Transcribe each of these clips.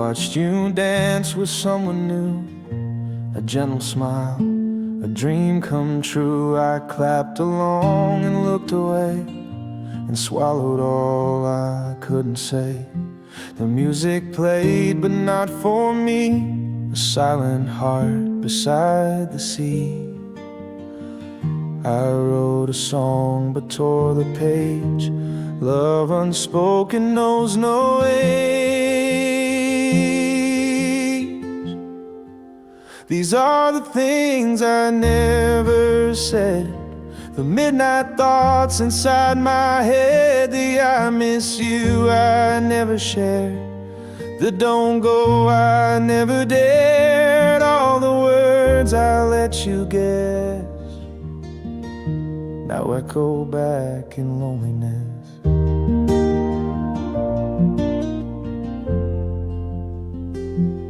watched you dance with someone new, a gentle smile, a dream come true. I clapped along and looked away and swallowed all I couldn't say. The music played, but not for me, a silent heart beside the sea. I wrote a song but tore the page. Love unspoken knows no age. These are the things I never said, the midnight thoughts inside my head, the I miss you I never shared, the don't go I never dared, all the words I let you guess now echo back in loneliness.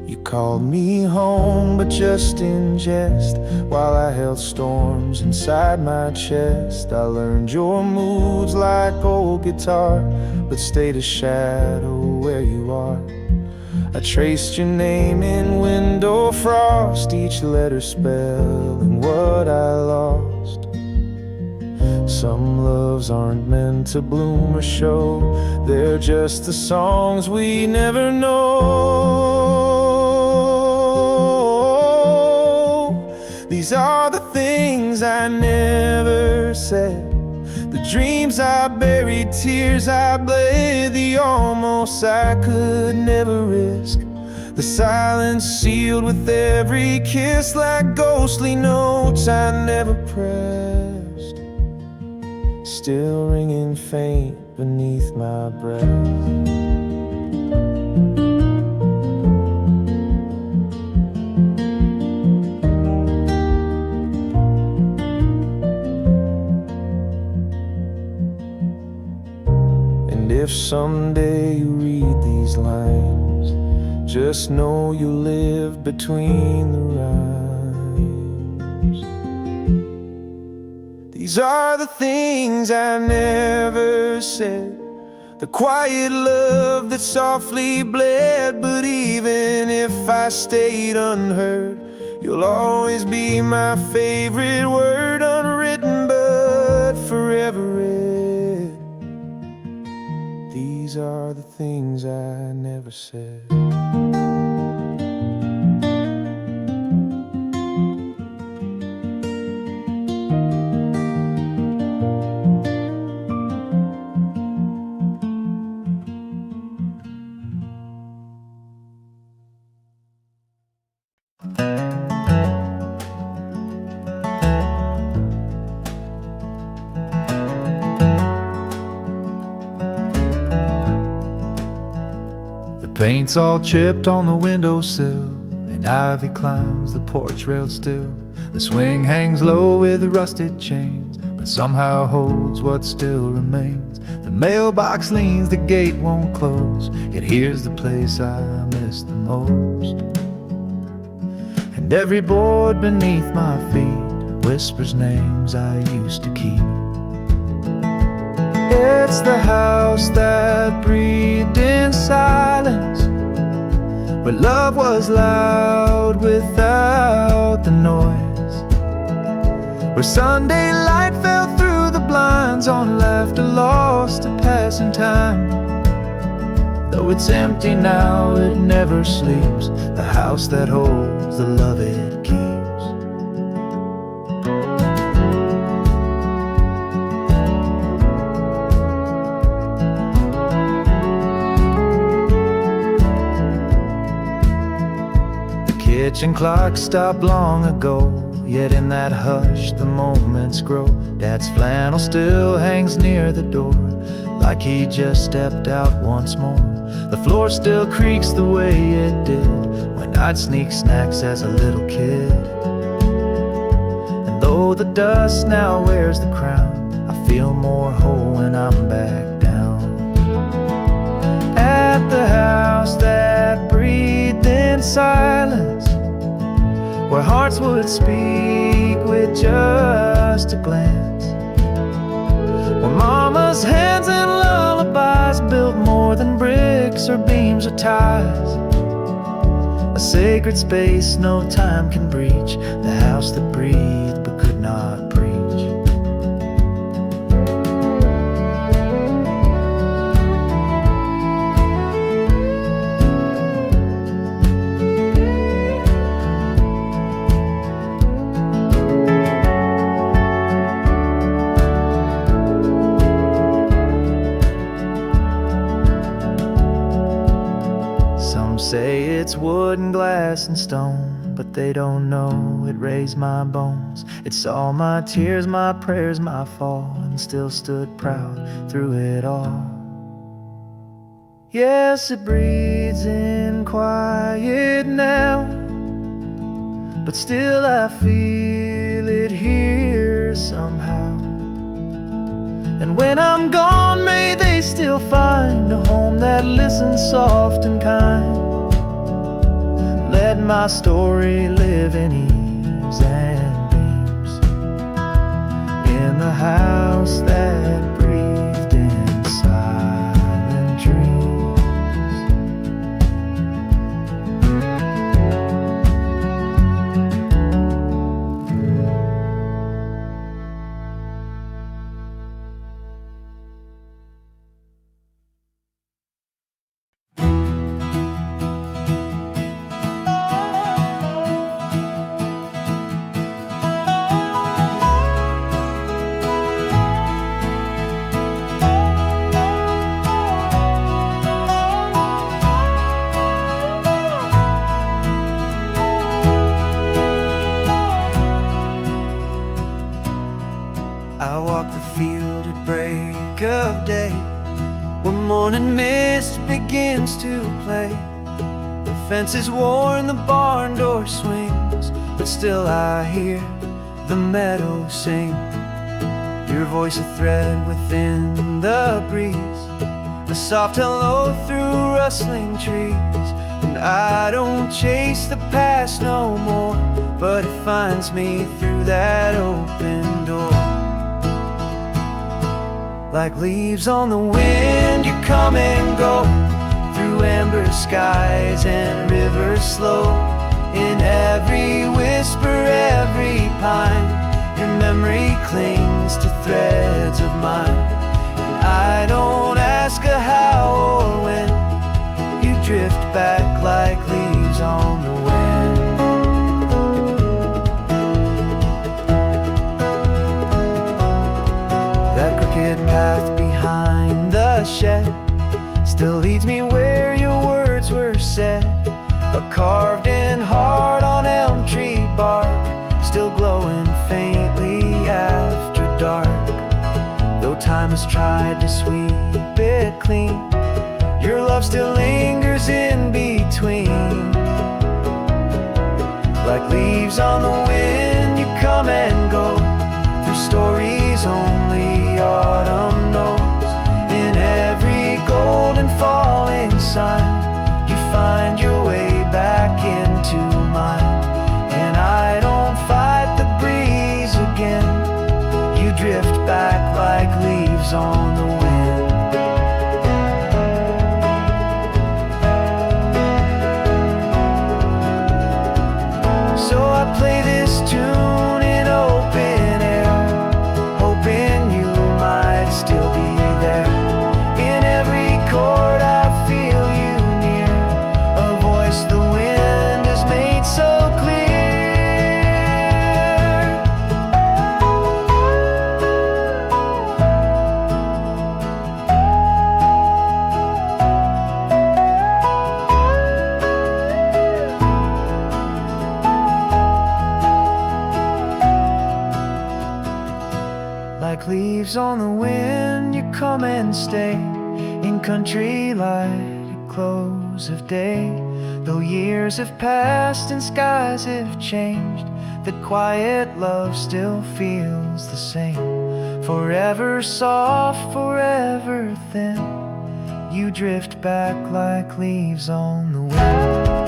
You called me home, but just in jest, while I held storms inside my chest. I learned your moods like old guitar, but stayed a shadow where you are. I traced your name in window frost, each letter spelling what I lost. Some loves aren't meant to bloom or show, they're just the songs we never know. These are the things I never said, the dreams I buried, tears I bled, the almost I could never risk, the silence sealed with every kiss, like ghostly notes I never pressed, still ringing faint beneath my breath. And if someday you read these lines, just know you live between the rhymes. These are the things I never said, the quiet love that softly bled. But even if I stayed unheard, you'll always be my favorite word, unwritten but forever read. These are the things I never said. Paint's all chipped on the windowsill, and ivy climbs the porch rail still. The swing hangs low with rusted chains, but somehow holds what still remains. The mailbox leans, the gate won't close, yet here's the place I miss the most. And every board beneath my feet whispers names I used to keep. It's the house that breathed in silence, where love was loud without the noise, where Sunday light fell through the blinds on laughter lost to passing time. Though it's empty now, it never sleeps, the house that holds the love it keeps. Kitchen clock stopped long ago, yet in that hush the moments grow. Dad's flannel still hangs near the door, like he just stepped out once more. The floor still creaks the way it did when I'd sneak snacks as a little kid. And though the dust now wears the crown, I feel more whole when I'm back down at the house that breathed in silence, where hearts would speak with just a glance, where mama's hands and lullabies built more than bricks or beams or ties. a sacred space no time can breach, the house that breathed but could not preach. Say it's wood and glass and stone, but they don't know it raised my bones. It saw my tears, my prayers, my fall, and still stood proud through it all. Yes, it breathes in quiet now, but still I feel it here somehow. And when I'm gone, may they still find a home that listens soft and kind. Let my story live in eaves and beams, in the house that breathed in silent dreams. I walk the field at break of day, where morning mist begins to play. The fence is worn, the barn door swings, but still I hear the meadow sing. Your voice a thread within the breeze, a soft hello through rustling trees. And I don't chase the past no more, but it finds me through that open door. Like leaves on the wind, you come and go, through amber skies and rivers slow. In every whisper, every pine, your memory clings to threads of mine. And I don't ask a how or when, you drift back like leaves on the wind. Path behind the shed still leads me where your words were said. A carved in heart on elm tree bark, still glowing faintly after dark. Though time has tried to sweep it clean, your love still lingers in between. Like leaves on the wind, you come and go, through stories only autumn knows. In every golden falling sun, you find your way back into mine. And I don't fight the breeze again, you drift back like leaves on the wind. So I play this tune in open air, hoping you might still be there. In every chord I feel you near, a voice the wind has made so clear. Like leaves on the wind, you come and stay in country light at close of day. Though years have passed and skies have changed, that quiet love still feels the same. Forever soft, forever thin, you drift back like leaves on the wind.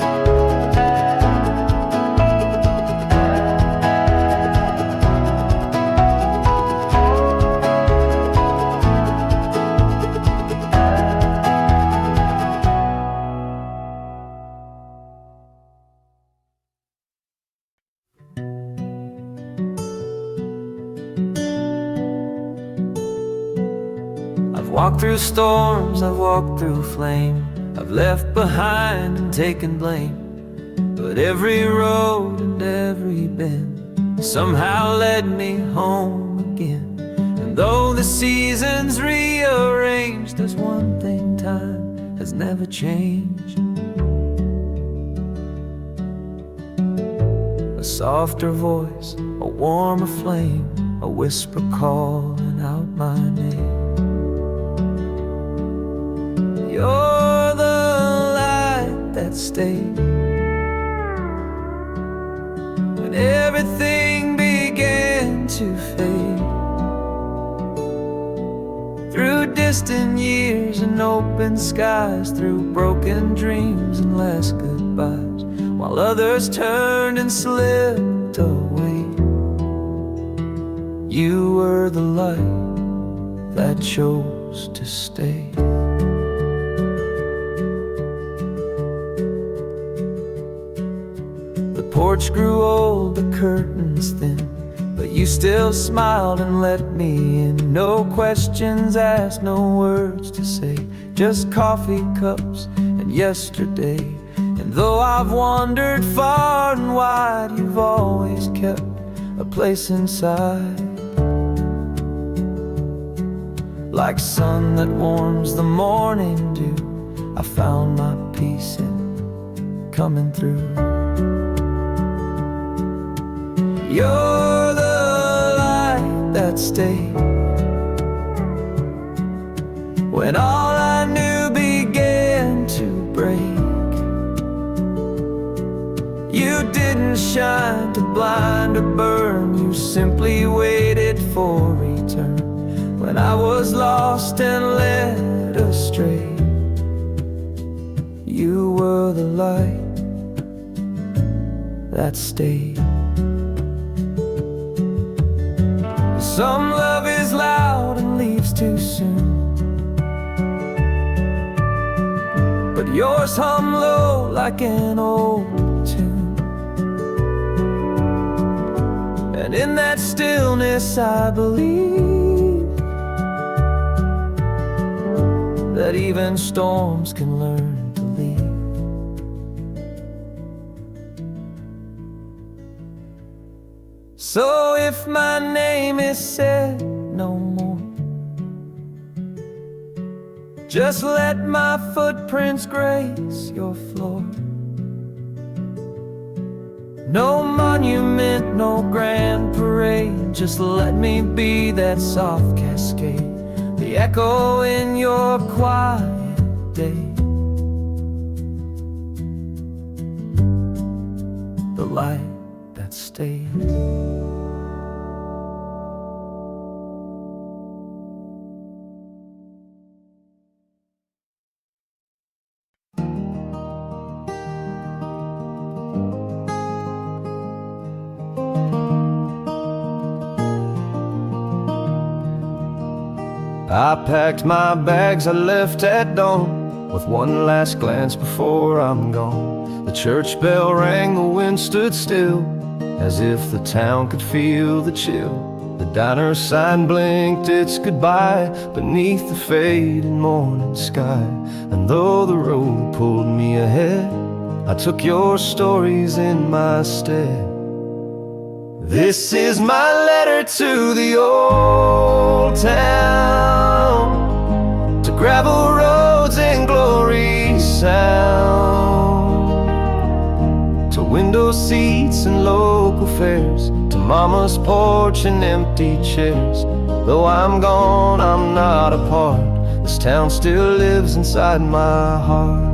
walked through storms, I've walked through flame, I've left behind and taken blame. But every road and every bend somehow led me home again. And though the seasons rearranged, there's one thing time has never changed. A softer voice, a warmer flame, a whisper calling out my name. You're the light that stayed when everything began to fade. Through distant years and open skies, through broken dreams and last goodbyes, while others turned and slipped away, you were the light that chose to stay. The porch grew old, the curtains thin, but you still smiled and let me in. No questions asked, no words to say, just coffee cups and yesterday. And though I've wandered far and wide, you've always kept a place inside. Like sun that warms the morning dew, I found my peace in coming through. You're the light that stayed when all I knew began to break. You didn't shine to blind or burn, you simply waited for return. When I was lost and led astray, you were the light that stayed. Some love is loud and leaves too soon, but yours hum low like an old tune. And in that stillness I believe that even storms can learn to leave. So if my name is said no more, just let my footprints grace your floor. No monument, no grand parade, just let me be that soft cascade, the echo in your quiet day, the light that stays. I packed my bags, I left at dawn, with one last glance before I'm gone. The church bell rang, the wind stood still, as if the town could feel the chill. The diner sign blinked its goodbye beneath the fading morning sky. And though the road pulled me ahead, I took your stories in my stead. This is my letter to the old town, to gravel roads and glory sound, to window seats and local fairs, to mama's porch and empty chairs. Though I'm gone, I'm not apart, this town still lives inside my heart.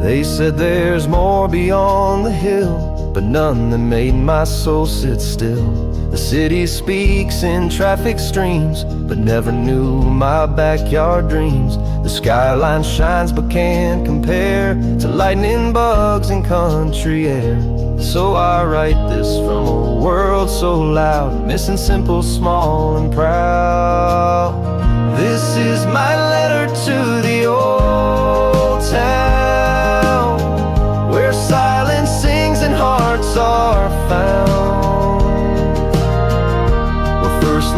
They said there's more beyond the hill, but none that made my soul sit still. The city speaks in traffic streams, but never knew my backyard dreams. The skyline shines but can't compare to lightning bugs and country air. So I write this from a world so loud, missing simple, small and proud. This is my letter to the old town, where silence sings and hearts are found, where first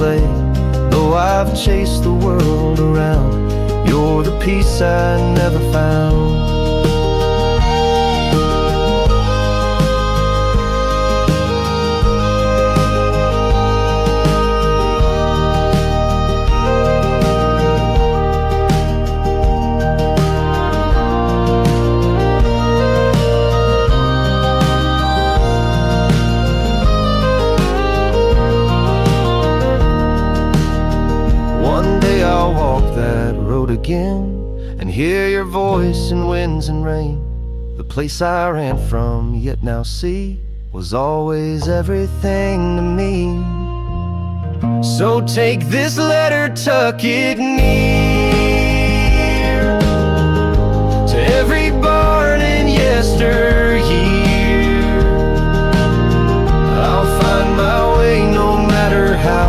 play. Though I've chased the world around, you're the peace I never found. I'll walk that road again and hear your voice in winds and rain. The place I ran from yet now see was always everything to me. So take this letter, tuck it near to every barn in yesteryear. I'll find my way no matter how,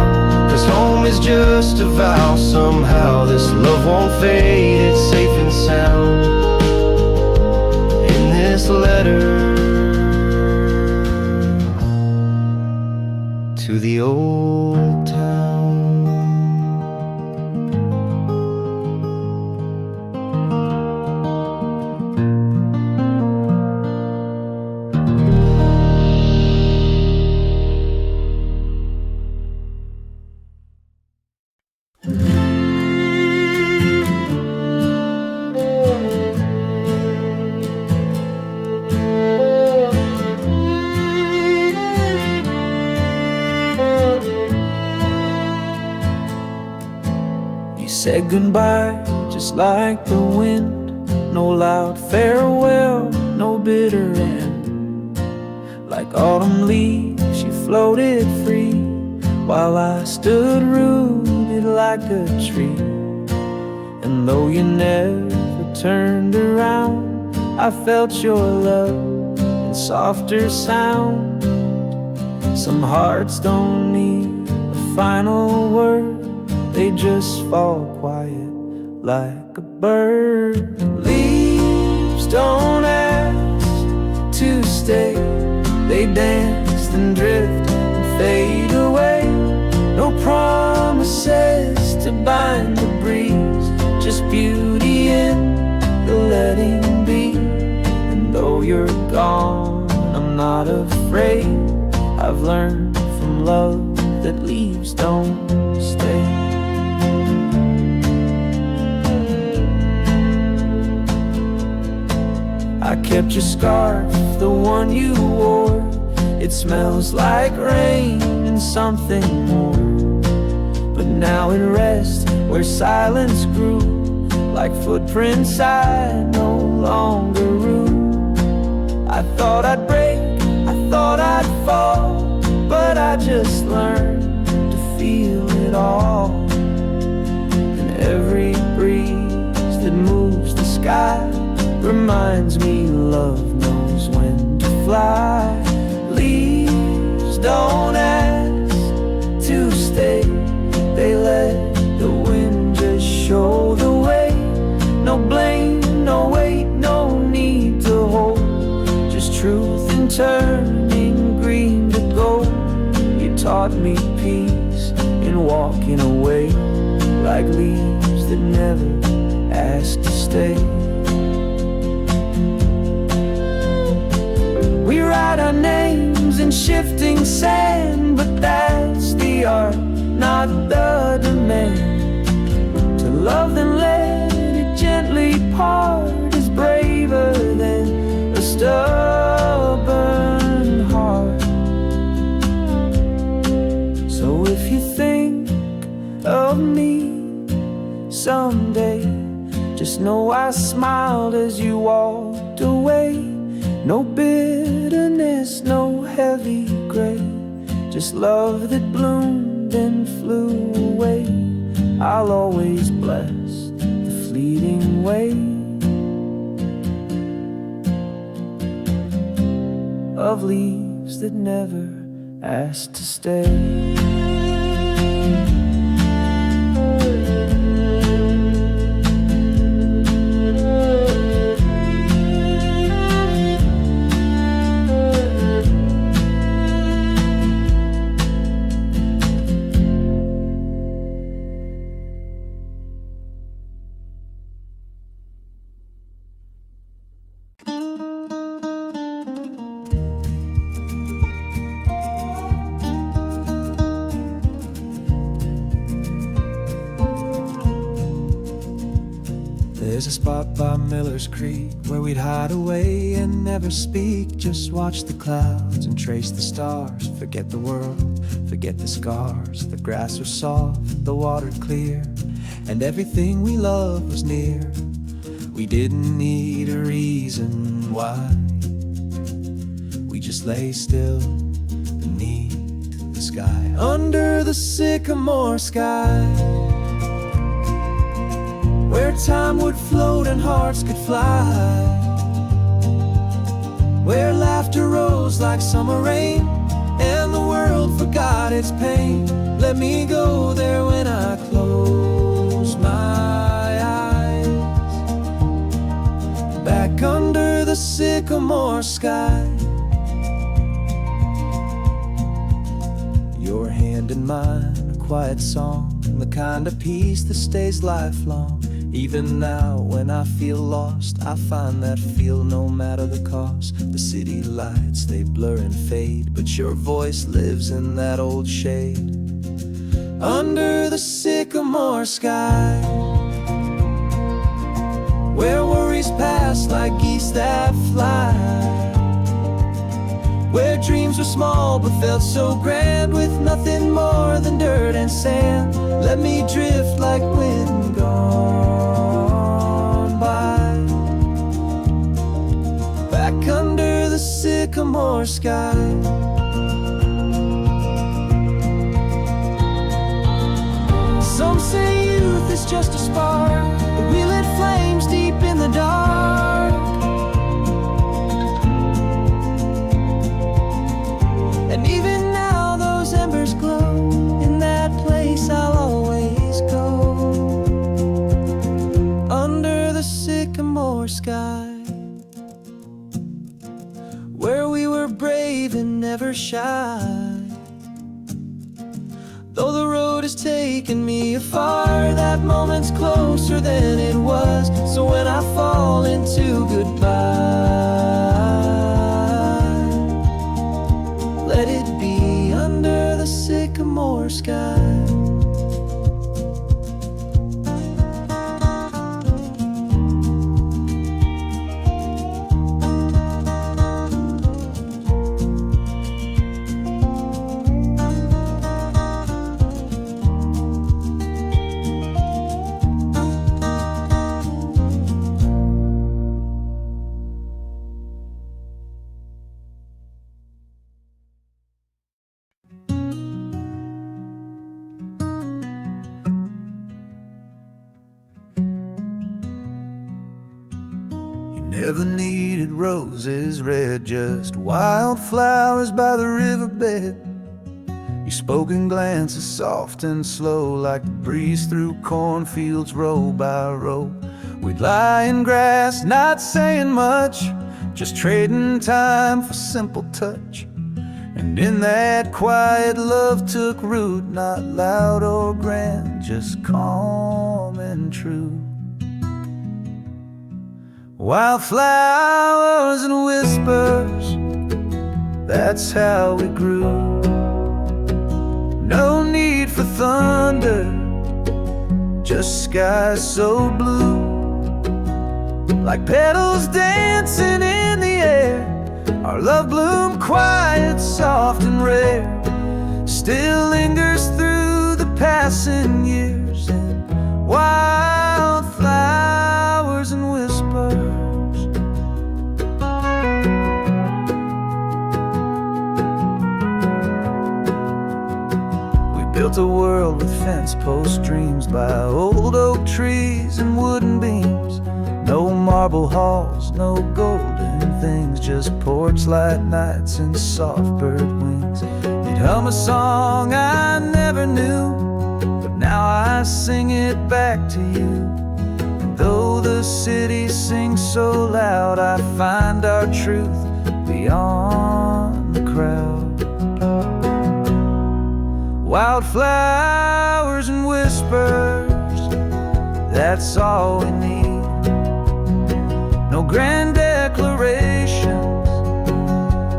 'cause home is just a vow. Somehow this love won't fade, it's safe and sound in this letter to the old town. Said goodbye just like the wind, no loud farewell, no bitter end. Like autumn leaves you floated free, while I stood rooted like a tree. And though you never turned around, I felt your love in softer sound. Some hearts don't need a final word, they just fall quiet like a bird. Leaves don't ask to stay, they dance and drift and fade away. No promises to bind the breeze, just beauty in the letting be. And though you're gone, I'm not afraid. I've learned from love that leaves don't stay. I kept your scarf, the one you wore. It smells like rain and something more. But now it rests where silence grew, like footprints I no longer rue. I thought I'd break, I thought I'd fall, but I just learned to feel it all. And every breeze that moves the sky reminds me love knows when to fly. Leaves don't ask to stay, they let the wind just show the way. No blame, no weight, no need to hold, just truth in turning green to gold. You taught me peace in walking away, like leaves that never ask to stay. We write our names in shifting sand, but that's the art, not the demand. To love then let it gently part is braver than a stubborn heart. So if you think of me someday, just know I smiled as you walked away. No bitterness, no heavy gray, just love that bloomed and flew away. I'll always bless the fleeting way of leaves that never asked to stay. There's a spot by Miller's Creek where we'd hide away and never speak. Just watch the clouds and trace the stars. Forget the world, forget the scars. The grass was soft, the water clear, and everything we loved was near. We didn't need a reason why. We just lay still beneath the sky, under the sycamore sky, where time would float and hearts could fly, where laughter rose like summer rain and the world forgot its pain. Let me go there when I close my eyes, back under the sycamore sky. Your hand in mine, a quiet song, the kind of peace that stays lifelong. Even now when I feel lost, I find that feel no matter the cost. The city lights, they blur and fade, but your voice lives in that old shade, under the sycamore sky, where worries pass like geese that fly, where dreams were small but felt so grand, with nothing more than dirt and sand. Let me drift like wind gone by, back under the sycamore sky. Some say youth is just a spark, but we lit flames deep in the dark. And even now those embers glow, in that place I'll always go, under the sycamore sky, where we were brave and never shy. Though the road has taken me afar, that moment's closer than it was. So when I fall into goodbye, let it be under the sycamore sky. Never needed roses red, just wildflowers by the riverbed. Your spoken glances soft and slow, like the breeze through cornfields row by row. We'd lie in grass, not saying much, just trading time for simple touch. And in that quiet, love took root, not loud or grand, just calm and true. Wildflowers and whispers, that's how we grew. No need for thunder, just skies so blue, like petals dancing in the air. Our love bloomed quiet, soft and rare, still lingers through the passing years. And wildflowers and whispers, built a world with fence post dreams by old oak trees and wooden beams. No marble halls, no golden things, just porch light nights and soft bird wings. You'd hum a song I never knew, but now I sing it back to you. And though the city sings so loud, I find our truth beyond the crowd. Wildflowers and whispers, that's all we need. No grand declarations,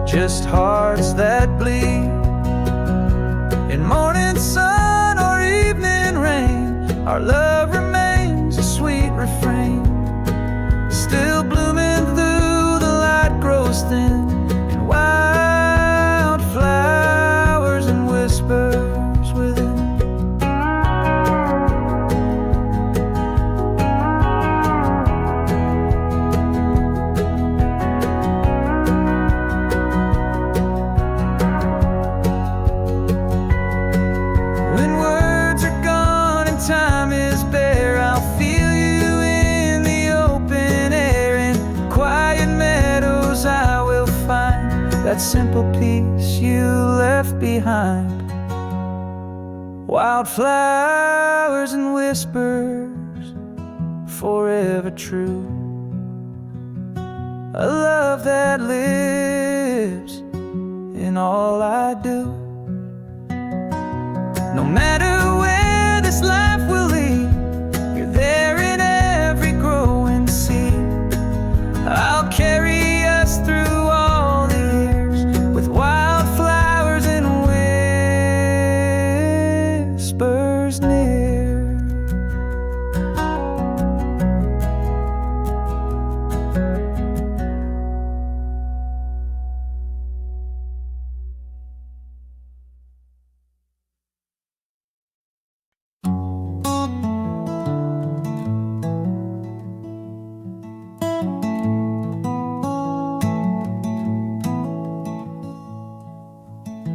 just hearts that bleed. In morning sun or evening rain, our love remains a sweet refrain. that simple piece you left behind. Wildflowers and whispers, forever true. A love that lives in all I do. No matter where this life will lead, you're there in every growing seed. I'll carry us through all the years with wildflowers and whispers near.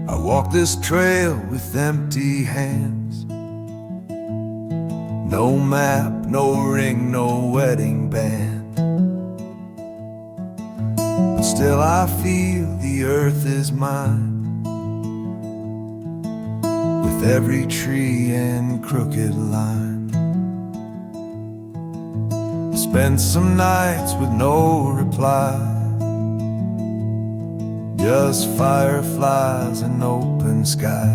I walk this trail with empty hands. No map, no ring, no wedding band. But still I feel the earth is mine, with every tree and crooked line. Spent some nights with no reply, just fireflies and open sky.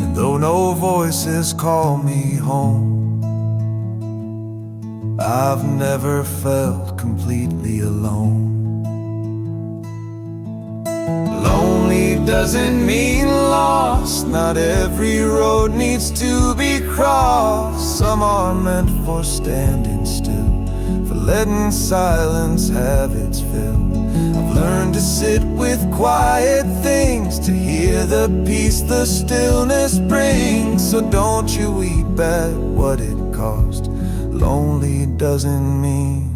And though no voices call me home, I've never felt completely alone. Lonely doesn't mean lost. Not every road needs to be crossed. Some are meant for standing still, for letting silence have its fill. I've learned to sit with quiet things, to hear the peace the stillness brings. So don't you weep at what it cost. Lonely doesn't mean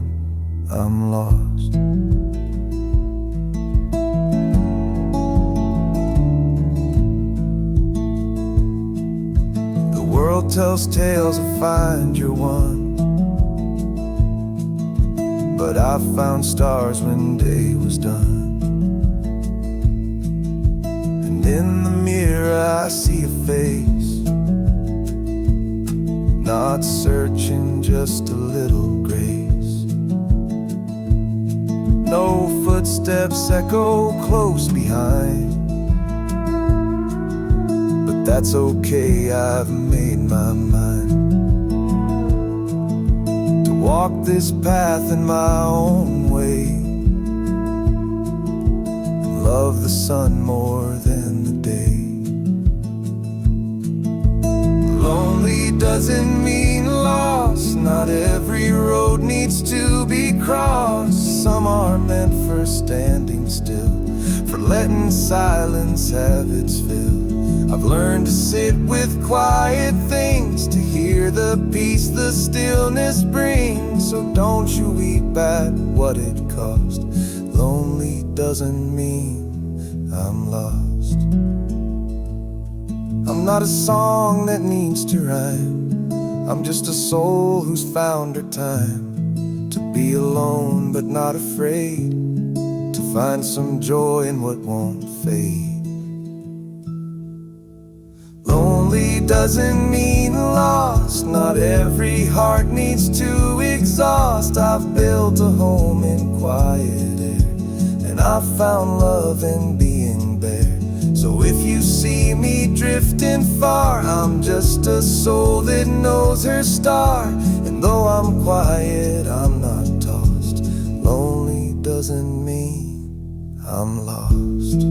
I'm lost. The world tells tales of find your one, but I found stars when day was done. And in the mirror I see a face, not searching, just a little grace. No footsteps echo close behind, but that's okay, I've made my mind to walk this path in my own way, and love the sun more than the day. Lonely doesn't mean lost. Not every road needs to be crossed. Some are meant for standing still, for letting silence have its fill. I've learned to sit with quiet things, to hear the peace the stillness brings. So don't you weep at what it cost. Lonely doesn't mean I'm lost. I'm not a song that needs to rhyme. I'm just a soul who's found her time to be alone but not afraid, to find some joy in what won't fade. Lonely doesn't mean lost. Not every heart needs to exhaust. I've built a home in quiet air, and I've found love in being bare. So if you see me drifting far, I'm just a soul that knows her star. And though I'm quiet, I'm not tossed. Lonely doesn't mean I'm lost.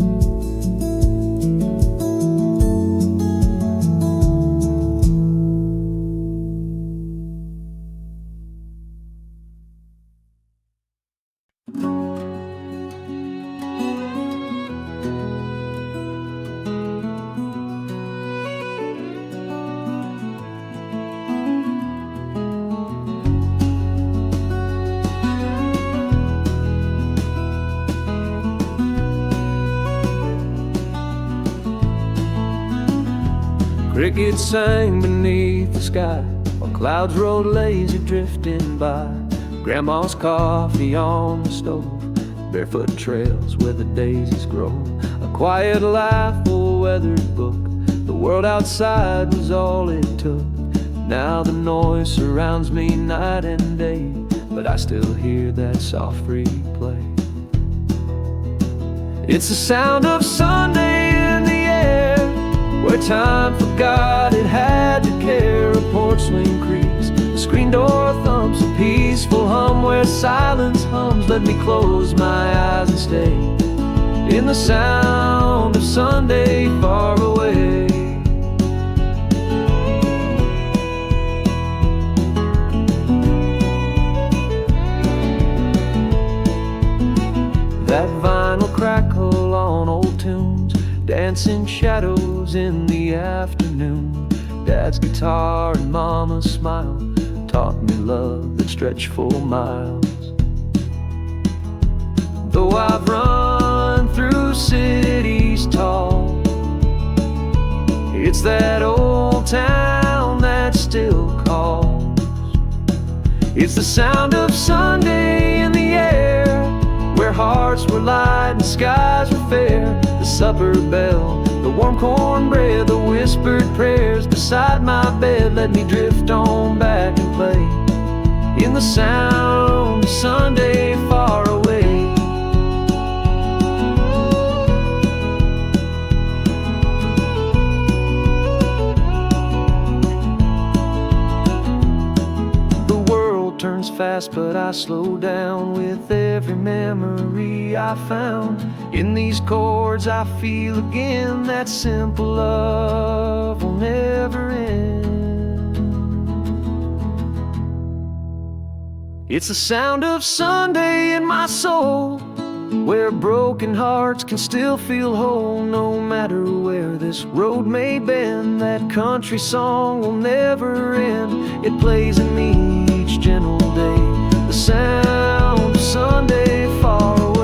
Crickets sang beneath the sky, while clouds rolled lazy drifting by. Grandma's coffee on the stove barefoot trails where the daisies grow. A quiet life, a weathered book. The world outside was all it took. Now the noise surrounds me night and day, but I still hear that soft replay. It's the sound of Sunday in the air, where time forgot it had to care. A porch swing creaks, the screen door thumps, a peaceful hum where silence hums. Let me close my eyes and stay in the sound of Sunday far away. That vinyl crackle on old tunes, dancing shadows in the afternoon. Dad's guitar and Mama's smile taught me love that stretched for miles. Though I've run through cities tall, it's that old town that still calls. It's the sound of Sunday in the air, where hearts were light and skies were fair. The supper bell, the warm cornbread, the whispered prayers beside my bed. Let me drift on back and play in the sound of Sunday far away. The world turns fast, but I slow down with every memory I found. In these chords I feel again that simple love will never end. It's the sound of Sunday in my soul, where broken hearts can still feel whole. No matter where this road may bend, that country song will never end. It plays in me each gentle day, the sound of Sunday far away.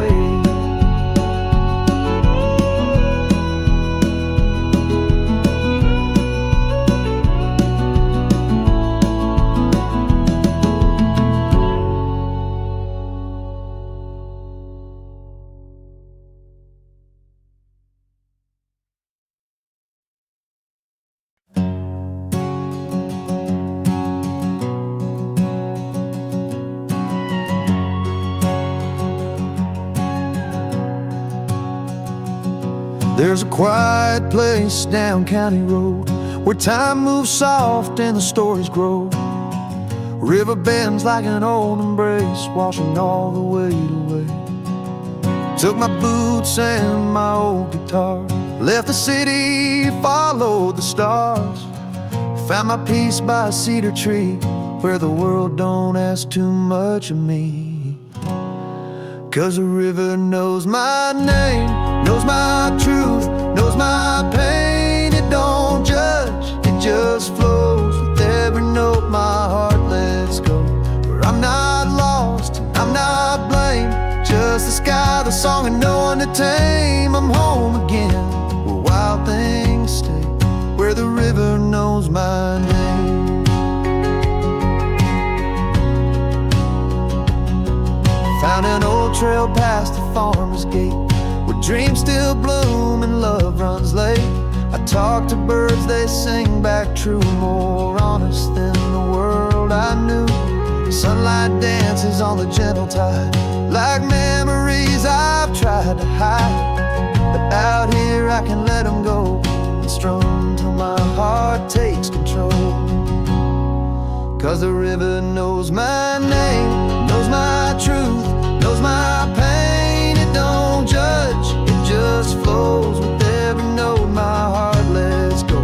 There's a quiet place down County Road, where time moves soft and the stories grow. River bends like an old embrace, washing all the weight away. Took my boots and my old guitar, left the city, followed the stars. Found my peace by a cedar tree, where the world don't ask too much of me. 'Cause the river knows my name, knows my truth, knows my pain. It don't judge, it just flows with every note my heart lets go. Where I'm not lost, I'm not blamed, just the sky, the song, and no one to tame. I'm home again, where wild things stay, where the river knows my name. Found an old trail past the farmer's gate, where dreams still bloom and love runs late. I talk to birds, they sing back true, more honest than the world I knew. Sunlight dances on the gentle tide, like memories I've tried to hide. But out here I can let them go and strum till my heart takes control. 'Cause the river knows my name, knows my truth, knows my pain. It don't judge, it just flows with every note my heart lets go.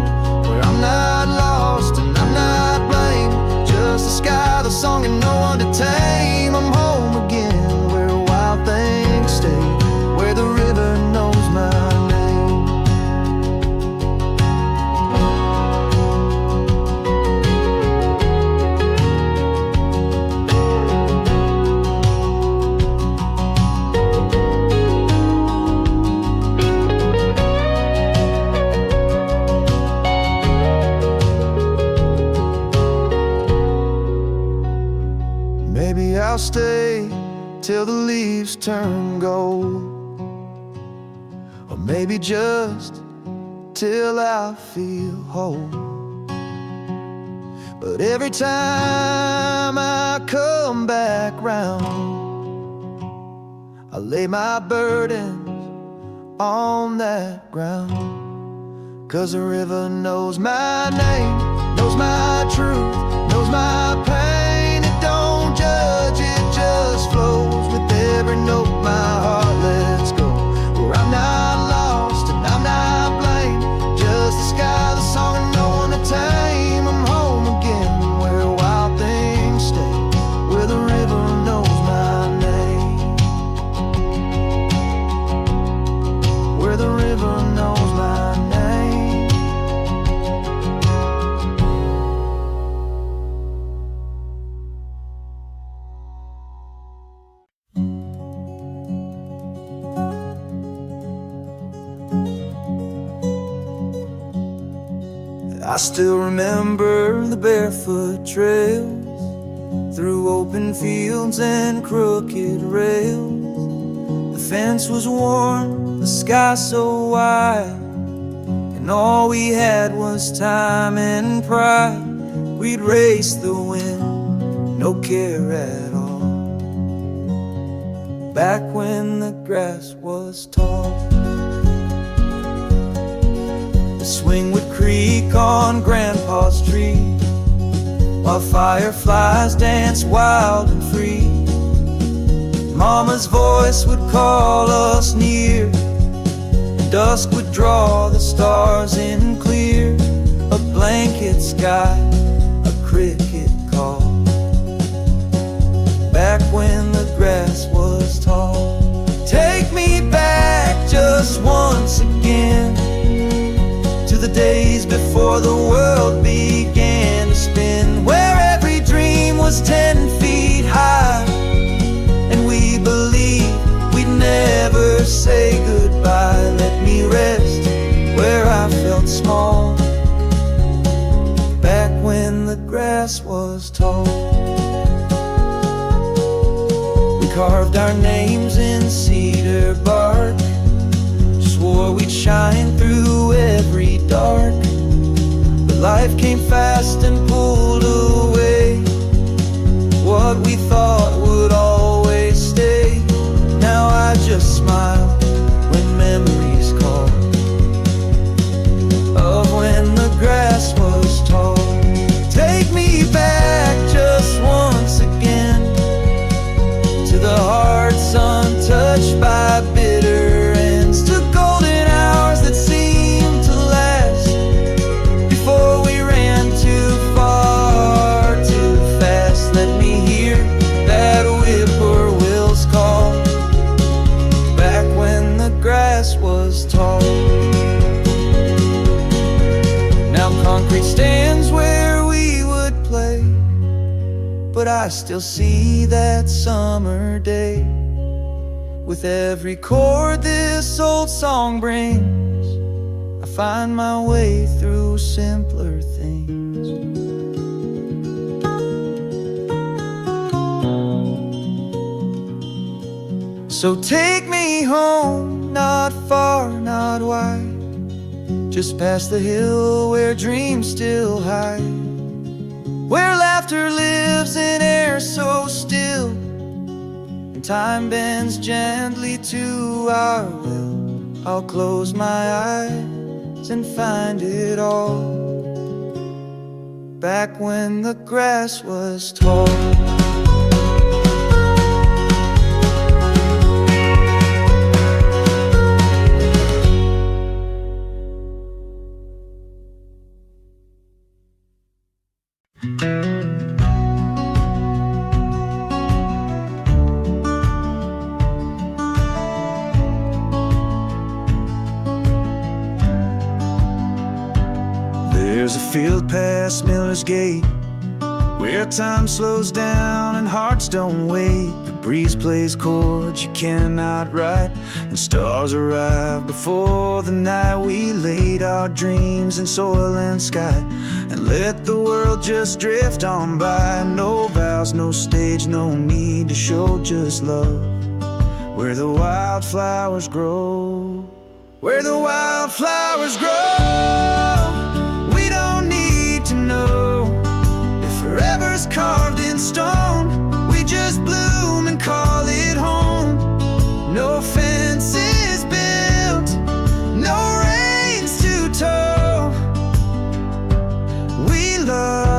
Where I'm not lost and I'm not blamed, just the sky, the song, and no one to tame. I'm home again, where wild things stay, where the river knows my name. Maybe I'll stay till the leaves turn gold, or maybe just till I feel whole. But every time I come back round, I lay my burdens on that ground. 'Cause the river knows my name, knows my truth, knows my pain. It don't judge, it just flows with every note my heart lets go. Where I'm not lost and I'm not blamed, just the sky, the song, and no one to tame. I'm home again, where wild things stay, where the river knows my name, where the river knows my name. I still remember the barefoot trails through open fields and crooked rails. The fence was worn, the sky so wide, and all we had was time and pride. We'd race the wind, no care at all, back when the grass was tall. The swing would creak on Grandpa's tree, while fireflies danced wild and free. Mama's voice would call us near, and dusk would draw the stars in clear. A blanket sky, a cricket call, back when the grass was tall. Take me back just once again, to the days before the world began to spin, where every dream was 10 feet high, and we believed we'd never say goodbye. Let me rest where I felt small, back when the grass was tall. We carved our names in cedar bark, swore we'd shine through every dark. But life came fast and pulled away what we thought would always stay. Now I just smile when memories call of when the grass was tall. Take me back just once again, to the hearts untouched by bitter ends, to golden hours that seemed to last before we ran too far, too fast. Let me hear that whippoorwill's call, back when the grass was tall. Now concrete stands where we would play, but I still see that summer day. With every chord this old song brings, I find my way through simpler things. So take me home, not far, not wide, just past the hill where dreams still hide, where laughter lives in air so still, and time bends gently to our will. I'll close my eyes and find it all, back when the grass was tall. There's a field past Miller's Gate, where time slows down and hearts don't wait. The breeze plays chords you cannot write, and stars arrive before the night. We laid our dreams in soil and sky, and let the world just drift on by. No vows, no stage, no need to show, just love. Where the wildflowers grow, where the wildflowers grow. We don't need to know if forever's carved in stone. We just bloom and call it home. No fences built, no reins to tow. We love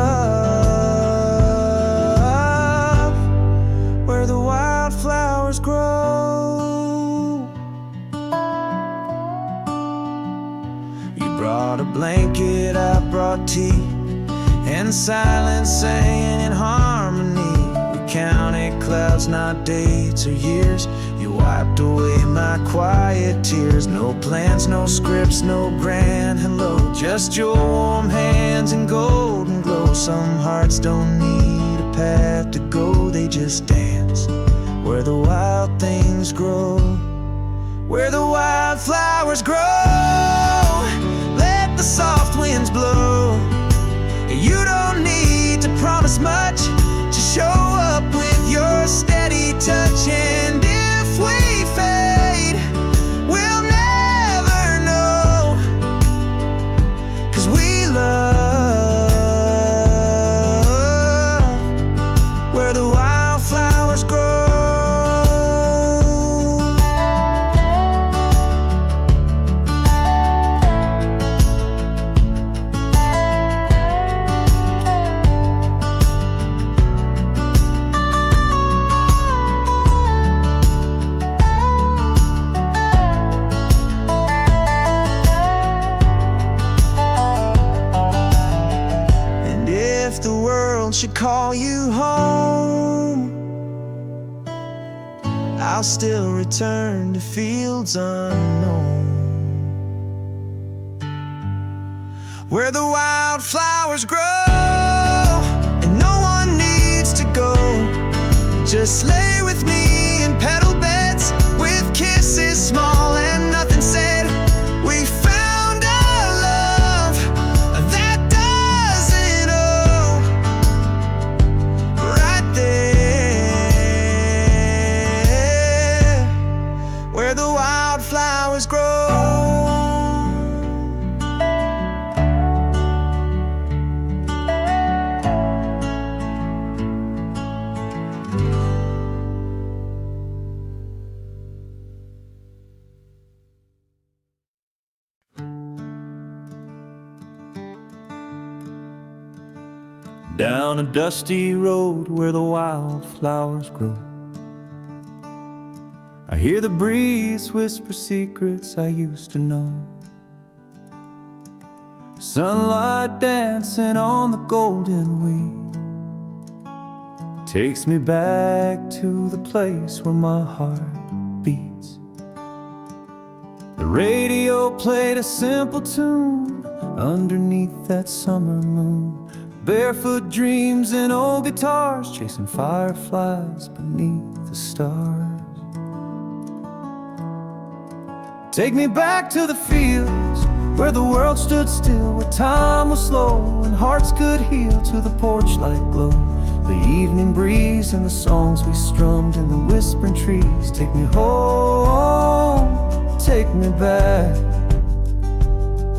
where the wildflowers grow. You brought a blanket, I brought tea, and silence sang in harmony. We counted clouds, not dates or years. You wiped away my quiet tears. No plans, no scripts, no grand hello, just your warm hands and golden glow. Some hearts don't need a path to go, they just dance where the wild things grow, where the wildflowers grow. Let the soft winds blow. You don't need to promise much, just show up with your steady touch. And if we fade, we'll never know, 'cause we love where the wildflowers grow. If the world should call you home, I'll still return to fields unknown, where the wildflowers grow. And no one needs to go, just lay with me in petal beds, with kisses small and nothing said. We found a love that doesn't owe, right there where the wildflowers grow. Down a dusty road where the wildflowers grow, I hear the breeze whisper secrets I used to know. Sunlight dancing on the golden wing takes me back to the place where my heart beats. The radio played a simple tune underneath that summer moon. Barefoot dreams and old guitars chasing fireflies beneath the stars. Take me back to the fields where the world stood still, where time was slow and hearts could heal, to the porch light glow, the evening breeze and the songs we strummed in the whispering trees. Take me home, take me back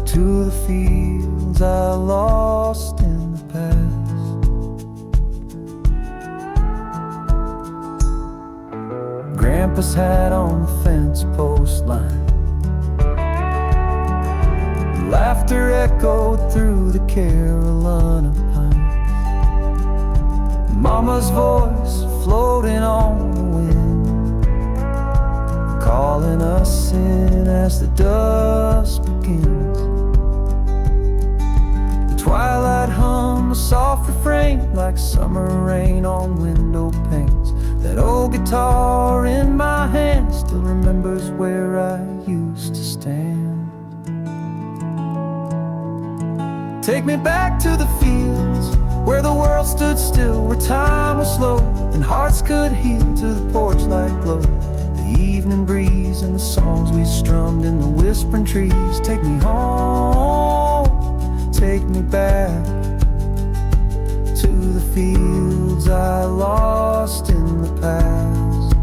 to the fields I lost in the past. Grandpa's hat on the fence post line, laughter echoed through the Carolina pines. Mama's voice floating on the wind, calling us in as the dusk begins. The twilight hum, a soft refrain like summer rain on window panes. That old guitar in my hand still remembers where I used to stand. Take me back to the fields where the world stood still, where time was slow, and hearts could heal to the porch light glow. The evening breeze and the songs we strummed in the whispering trees. Take me home, take me back to the fields I lost in the past.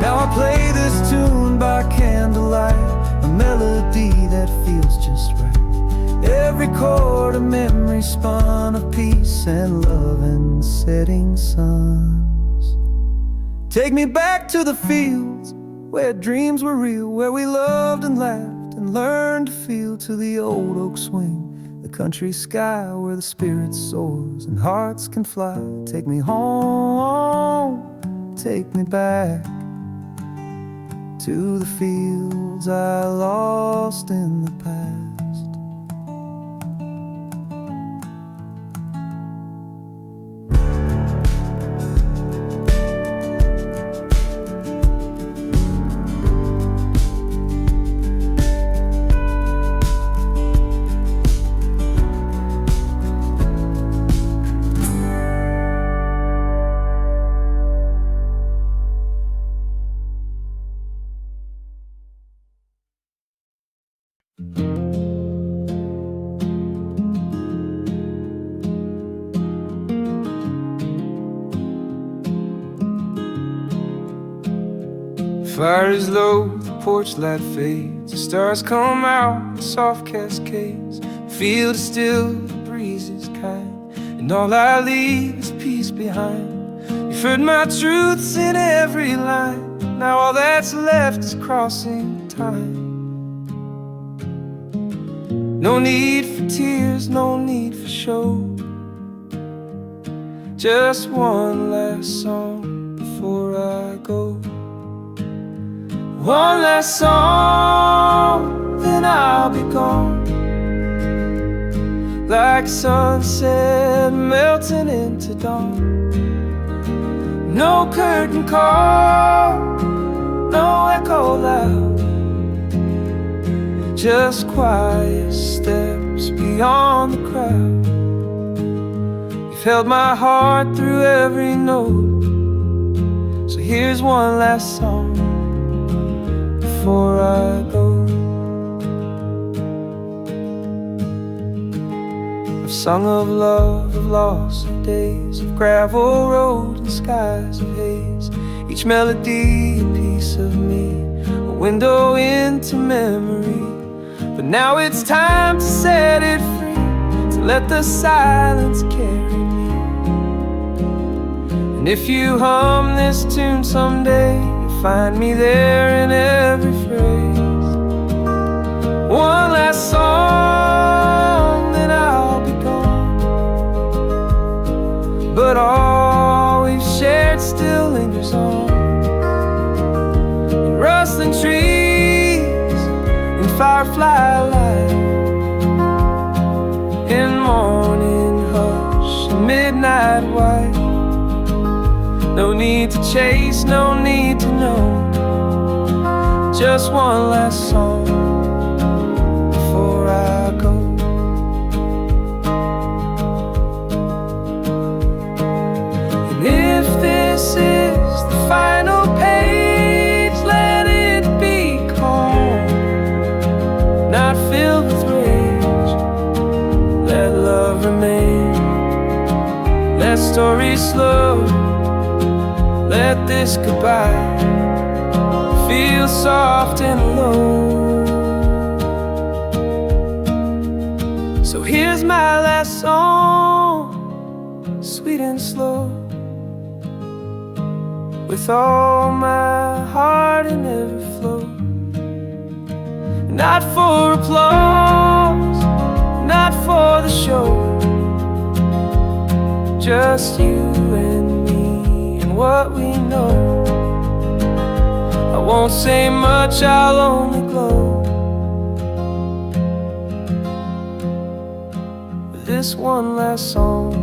Now I play this tune by candlelight, a melody that feels just right. Every chord a memory spun of peace and love and setting suns. Take me back to the fields where dreams were real, where we loved and laughed and learned to feel, to the old oak swing, the country sky where the spirit soars and hearts can fly. Take me home, take me back to the fields I lost in the past. Fire is low, the porch light fades, the stars come out in soft cascades. The field is still, the breeze is kind, and all I leave is peace behind. You've heard my truths in every line, now all that's left is crossing time. No need for tears, no need for show, just one last song before I go. One last song, then I'll be gone, like sunset melting into dawn. No curtain call, no echo loud, just quiet steps beyond the crowd. You've held my heart through every note, so here's one last song before I go. I've sung of love, of loss, of days, of gravel road and skies of haze. Each melody a piece of me, a window into memory. But now it's time to set it free, to let the silence carry me. And if you hum this tune someday, find me there in every phrase. One last song, then I'll be gone, but all we've shared still lingers on. In rustling trees, in firefly light, in morning hush, in midnight white. No need to chase, no need to know, just one last song before I go. And if this is the final page, let it be calm, not filled with rage. Let love remain, let stories slow, let this goodbye feel soft and low. So here's my last song, sweet and slow, with all my heart in every flow. Not for applause, not for the show, just you and me and what we know. I won't say much, I'll only glow with this one last song.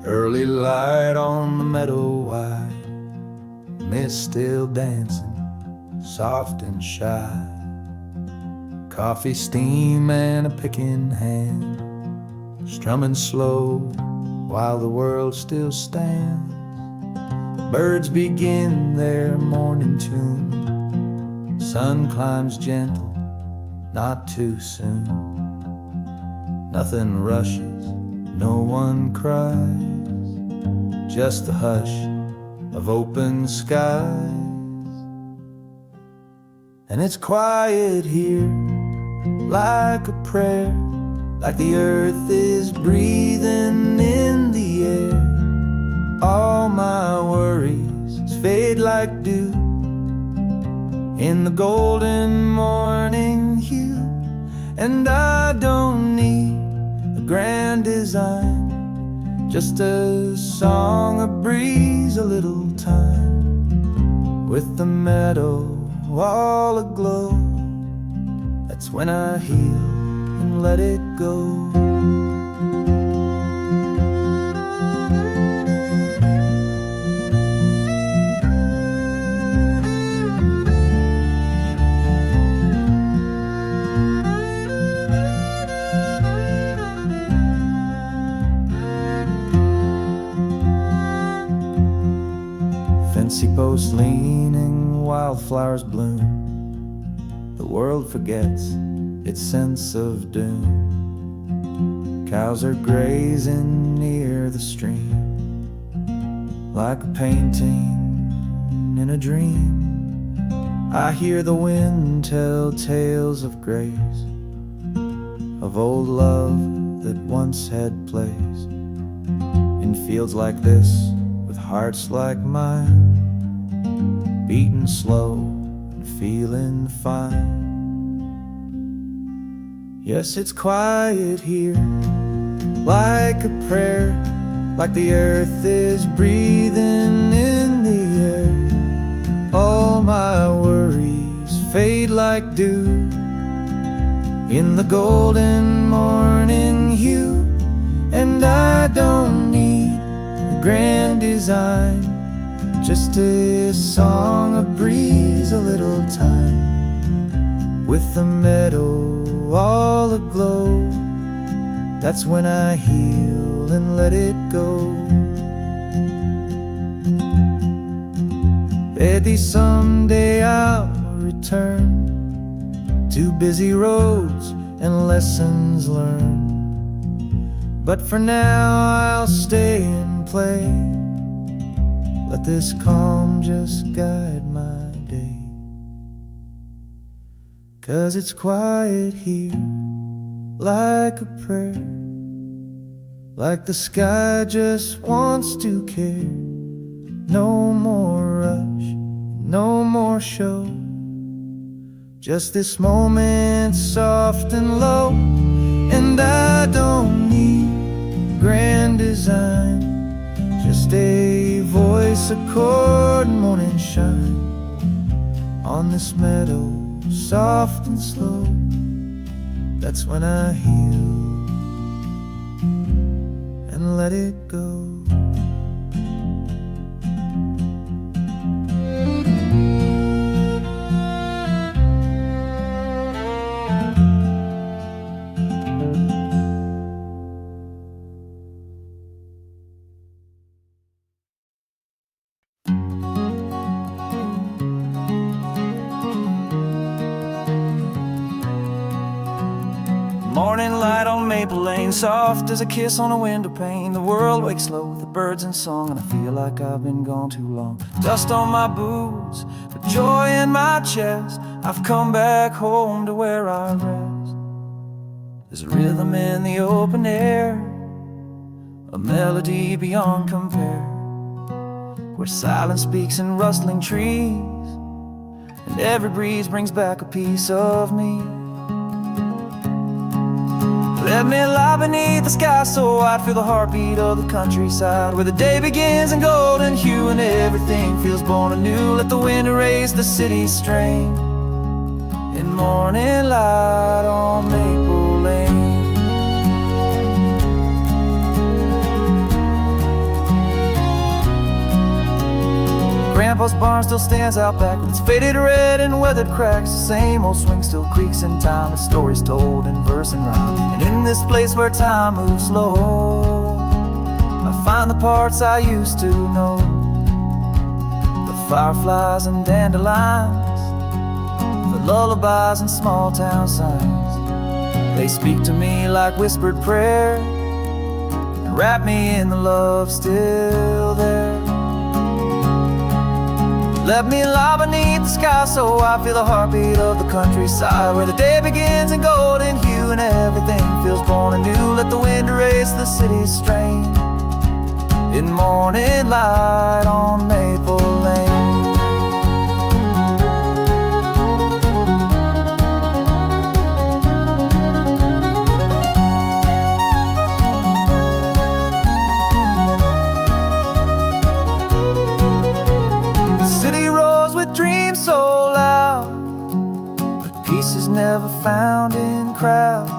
Early light on the meadow wide, mist still dancing, soft and shy. Coffee steam and a pick in hand, strumming slow while the world still stands. Birds begin their morning tune, sun climbs gentle, not too soon. Nothing rushes, no one cries, just the hush of open skies. And it's quiet here, like a prayer, like the earth is breathing in the air. All my worries fade like dew in the golden morning hue. And I don't need a grand design, just a song, a breeze, a little time. With the meadow all aglow, that's when I heal and let it go. Fancy posts leaning, wildflowers bloom. The world forgets its sense of doom. Cows are grazing near the stream, like a painting in a dream. I hear the wind tell tales of grace, of old love that once had place. In fields like this, with hearts like mine, beating slow and feeling fine. Yes, it's quiet here, like a prayer, like the earth is breathing in the air. All my worries fade like dew in the golden morning hue. And I don't need a grand design, just a song, a breeze, a little time. With the meadow all aglow, that's when I heal and let it go. Maybe someday I'll return to busy roads and lessons learned, but for now I'll stay and play. Let this calm just guide my day. 'Cause it's quiet here, like a prayer, like the sky just wants to care. No more rush, no more show, just this moment soft and low. And I don't need grand design, just a voice, a chord, morning shine on this meadow, soft and slow. That's when I heal and let it go. Morning light on Maple Lane, soft as a kiss on a window pane. The world wakes slow with the birds in song, and I feel like I've been gone too long. Dust on my boots, but joy in my chest. I've come back home to where I rest. There's a rhythm in the open air, a melody beyond compare, where silence speaks in rustling trees, and every breeze brings back a piece of me. Let me lie beneath the sky so I'd feel the heartbeat of the countryside, where the day begins in golden hue and everything feels born anew. Let the wind erase the city's strain in morning light on Maple Lane. grandpa's barn still stands out back with its faded red and weathered cracks. The same old swing still creaks in time, its stories told in verse and rhyme. And in this place where time moves slow, I find the parts I used to know. The fireflies and dandelions, the lullabies and small town signs. They speak to me like whispered prayer and wrap me in the love still there. Let me lie beneath the sky so I feel the heartbeat of the countryside, where the day begins in golden hue and everything feels born anew. Let the wind erase the city's strain in morning light on Maple Lane. Dreams so loud, but peace is never found in crowds.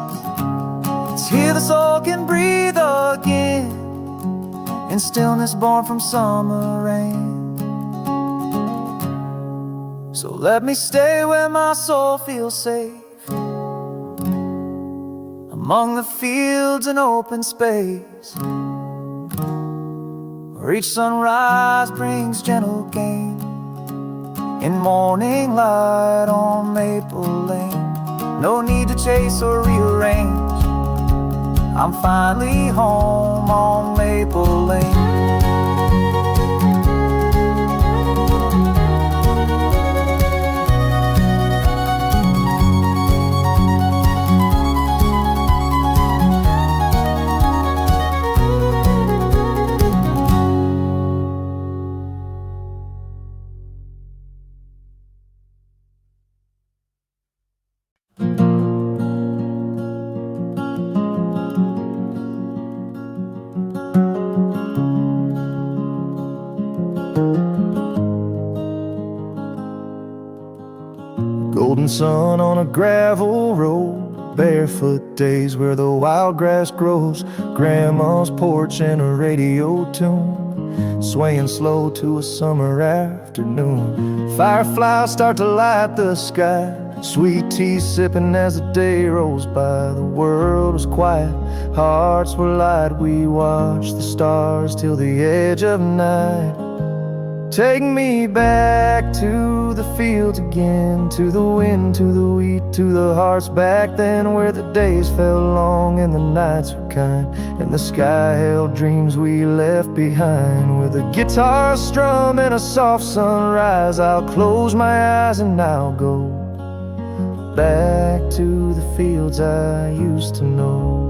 It's here the soul can breathe again, in stillness born from summer rain. So let me stay where my soul feels safe, among the fields and open space, where each sunrise brings gentle gain in morning light on Maple Lane. No need to chase or rearrange, I'm finally home on Maple Lane. Golden sun on a gravel road, barefoot days where the wild grass grows, grandma's porch and a radio tune, swaying slow to a summer afternoon. Fireflies start to light the sky, sweet tea sipping as the day rolls by. The world was quiet, hearts were light, we watched the stars till the edge of night. Take me back to the fields again, to the wind, to the wheat, to the hearts back then, where the days felt long and the nights were kind, and the sky held dreams we left behind. With a guitar strum and a soft sunrise, I'll close my eyes and I'll go back to the fields I used to know.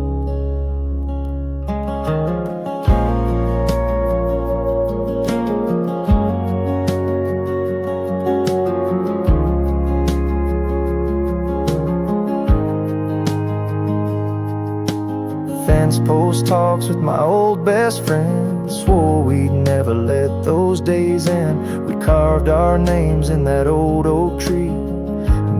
Fence post talks with my old best friend, swore we'd never let those days end. We carved our names in that old oak tree.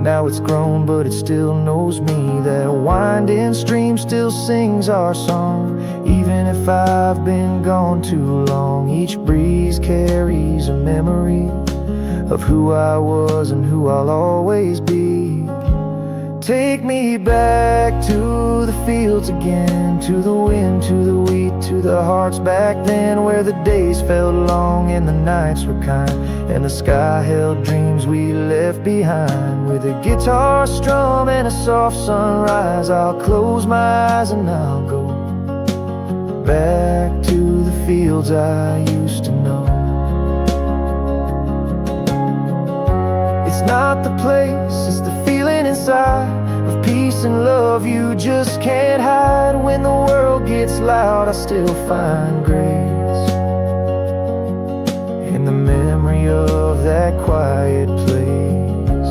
Now it's grown, but it still knows me. That winding stream still sings our song, even if I've been gone too long. Each breeze carries a memory of who I was and who I'll always be. Take me back to the fields again, to the wind, to the wheat, to the hearts back then, where the days felt long and the nights were kind, and the sky held dreams we left behind. With a guitar strum and a soft sunrise, I'll close my eyes and I'll go back to the fields I used to know. It's not the place, it's the feeling inside of peace and love you just can't hide. When the world gets loud, I still find grace in the memory of that quiet place.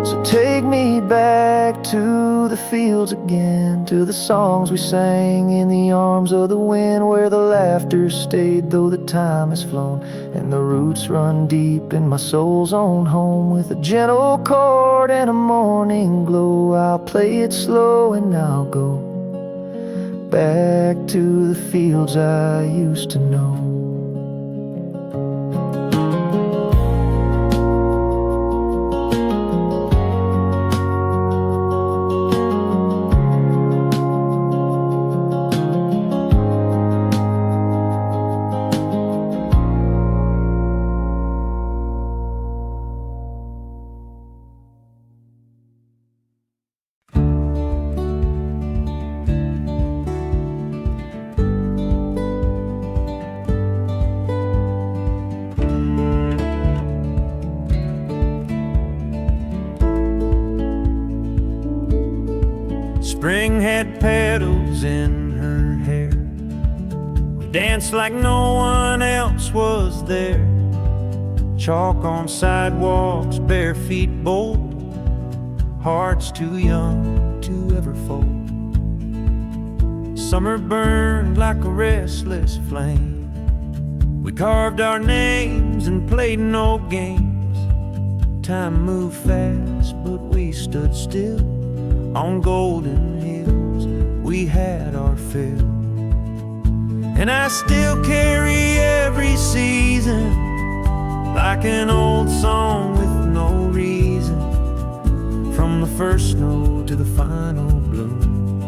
So take me back to the fields again, to the songs we sang in the arms of the wind, where the laughter stayed though the time has flown, and the roots run deep in my soul's own home. With a gentle chord and a morning glow, I'll play it slow and I'll go back to the fields I used to know. Spring had petals in her hair. We danced like no one else was there. Chalk on sidewalks, bare feet bold, hearts too young to ever fold. Summer burned like a restless flame. We carved our names and played no games. Time moved fast, but we stood still. On golden hills, we had our fill. And I still carry every season like an old song with no reason. From the first snow to the final bloom,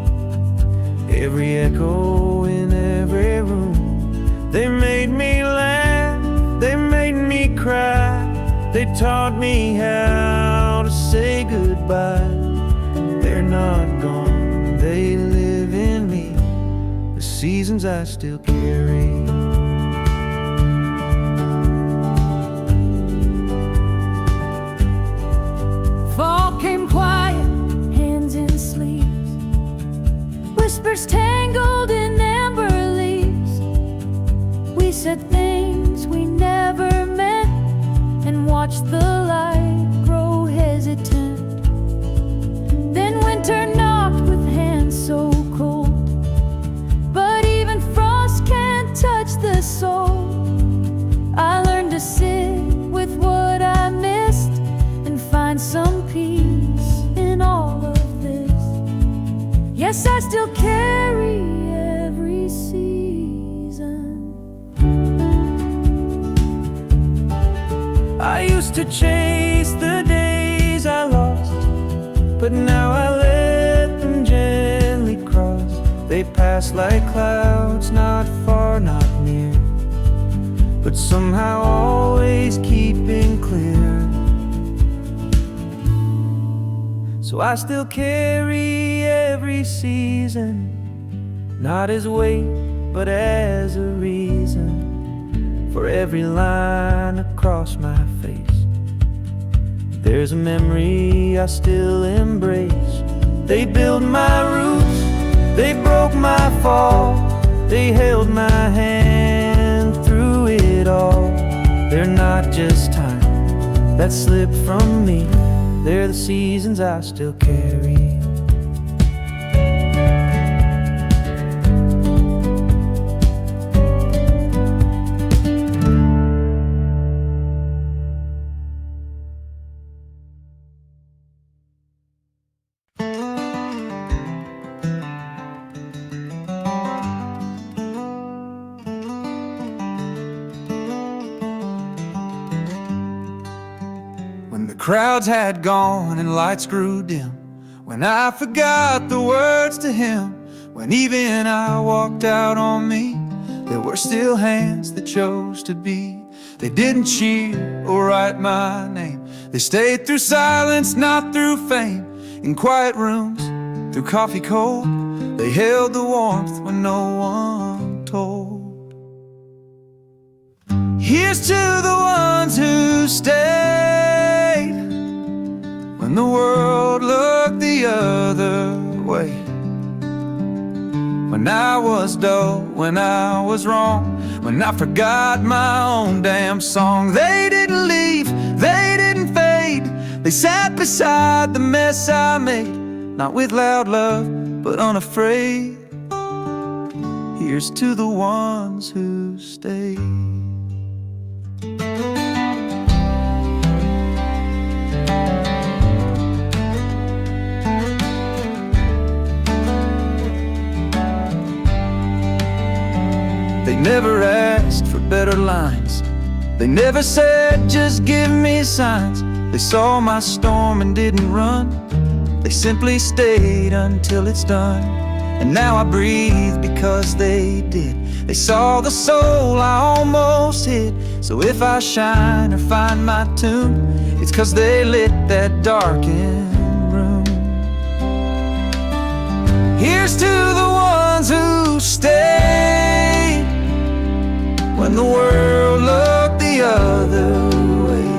every echo in every room. They made me laugh, they made me cry. They taught me how to say goodbye. They're not gone, they live in me, the seasons I still carry. Fall came quiet, hands in sleeves, whispers tangled in amber leaves. We said things we never meant and watched the light grow hesitant. Then winter knocked with hands so cold, but even frost can't touch the soul. I learned to sit with what I missed and find some peace in all of this. Yes, I still carry every season. I used to chase the days I lost, but now I let them gently cross. They pass like clouds, not far, not near, but somehow always keeping clear. So I still carry every season, not as weight, but as a reason. For every line across my face, there's a memory I still embrace. They built my roots, they broke my fall, they held my hand through it all. They're not just time that slipped from me, they're the seasons I still carry. Crowds had gone and lights grew dim, when I forgot the words to him, when even I walked out on me, there were still hands that chose to be. They didn't cheer or write my name, they stayed through silence, not through fame. In quiet rooms, through coffee cold, they held the warmth when no one told. Here's to the ones who stayed when the world looked the other way. When I was dull, when I was wrong, when I forgot my own damn song. They didn't leave, they didn't fade, they sat beside the mess I made, not with loud love, but unafraid. Here's to the ones who stayed. their lines. They never said, just give me signs. They saw my storm and didn't run. They simply stayed until it's done. And now I breathe because they did. They saw the soul I almost hid. So if I shine or find my tune, it's 'cause they lit that darkened room. Here's to the ones who stayed when the world looked the other way.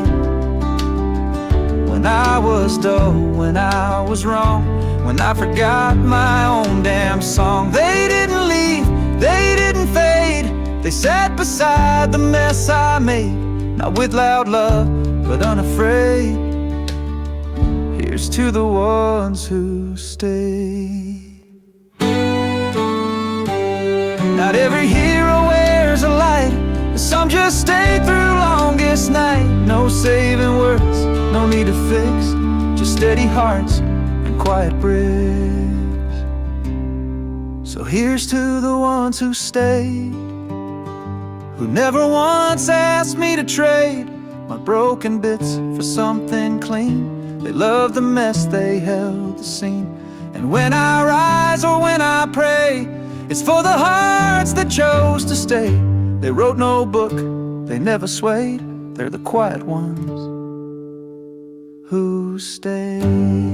When I was dull, when I was wrong, when I forgot my own damn song. They didn't leave, they didn't fade. They sat beside the mess I made, not with loud love, but unafraid. Here's to the ones who stayed. Not every hero wears a light, some just stay through longest night. No saving words, no need to fix, just steady hearts and quiet bricks. So here's to the ones who stayed, who never once asked me to trade my broken bits for something clean. They loved the mess, they held the scene. And when I rise or when I pray, it's for the hearts that chose to stay. They wrote no book, they never swayed. They're the quiet ones who stayed.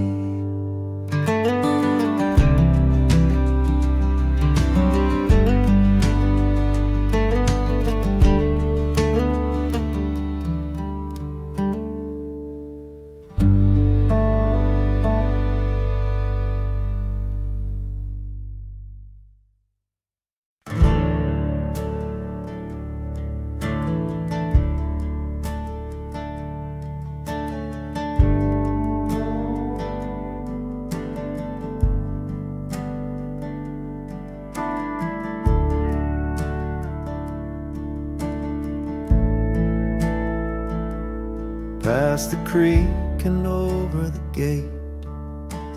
Past the creek and over the gate,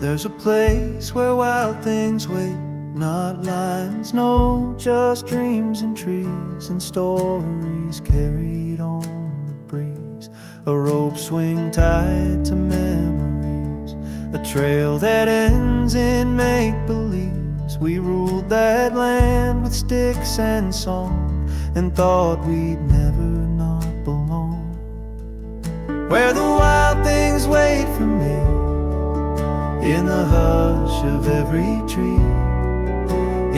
there's a place where wild things wait. Not lines, no, just dreams and trees and stories carried on the breeze. A rope swing tied to memories, a trail that ends in make-believes. We ruled that land with sticks and song, and thought we'd never not belong. Where the wild things wait for me, in the hush of every tree,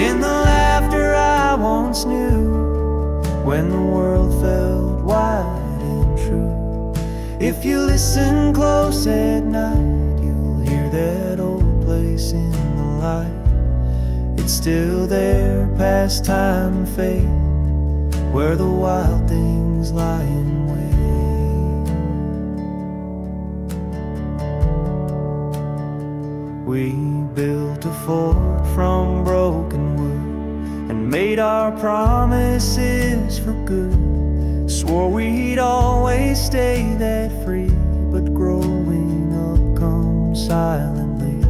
in the laughter I once knew, when the world felt wide and true. If you listen close at night, you'll hear that old place in the light. It's still there, past time and fate, where the wild things lie in wait. We built a fort from broken wood and made our promises for good. Swore we'd always stay that free, but growing up comes silently.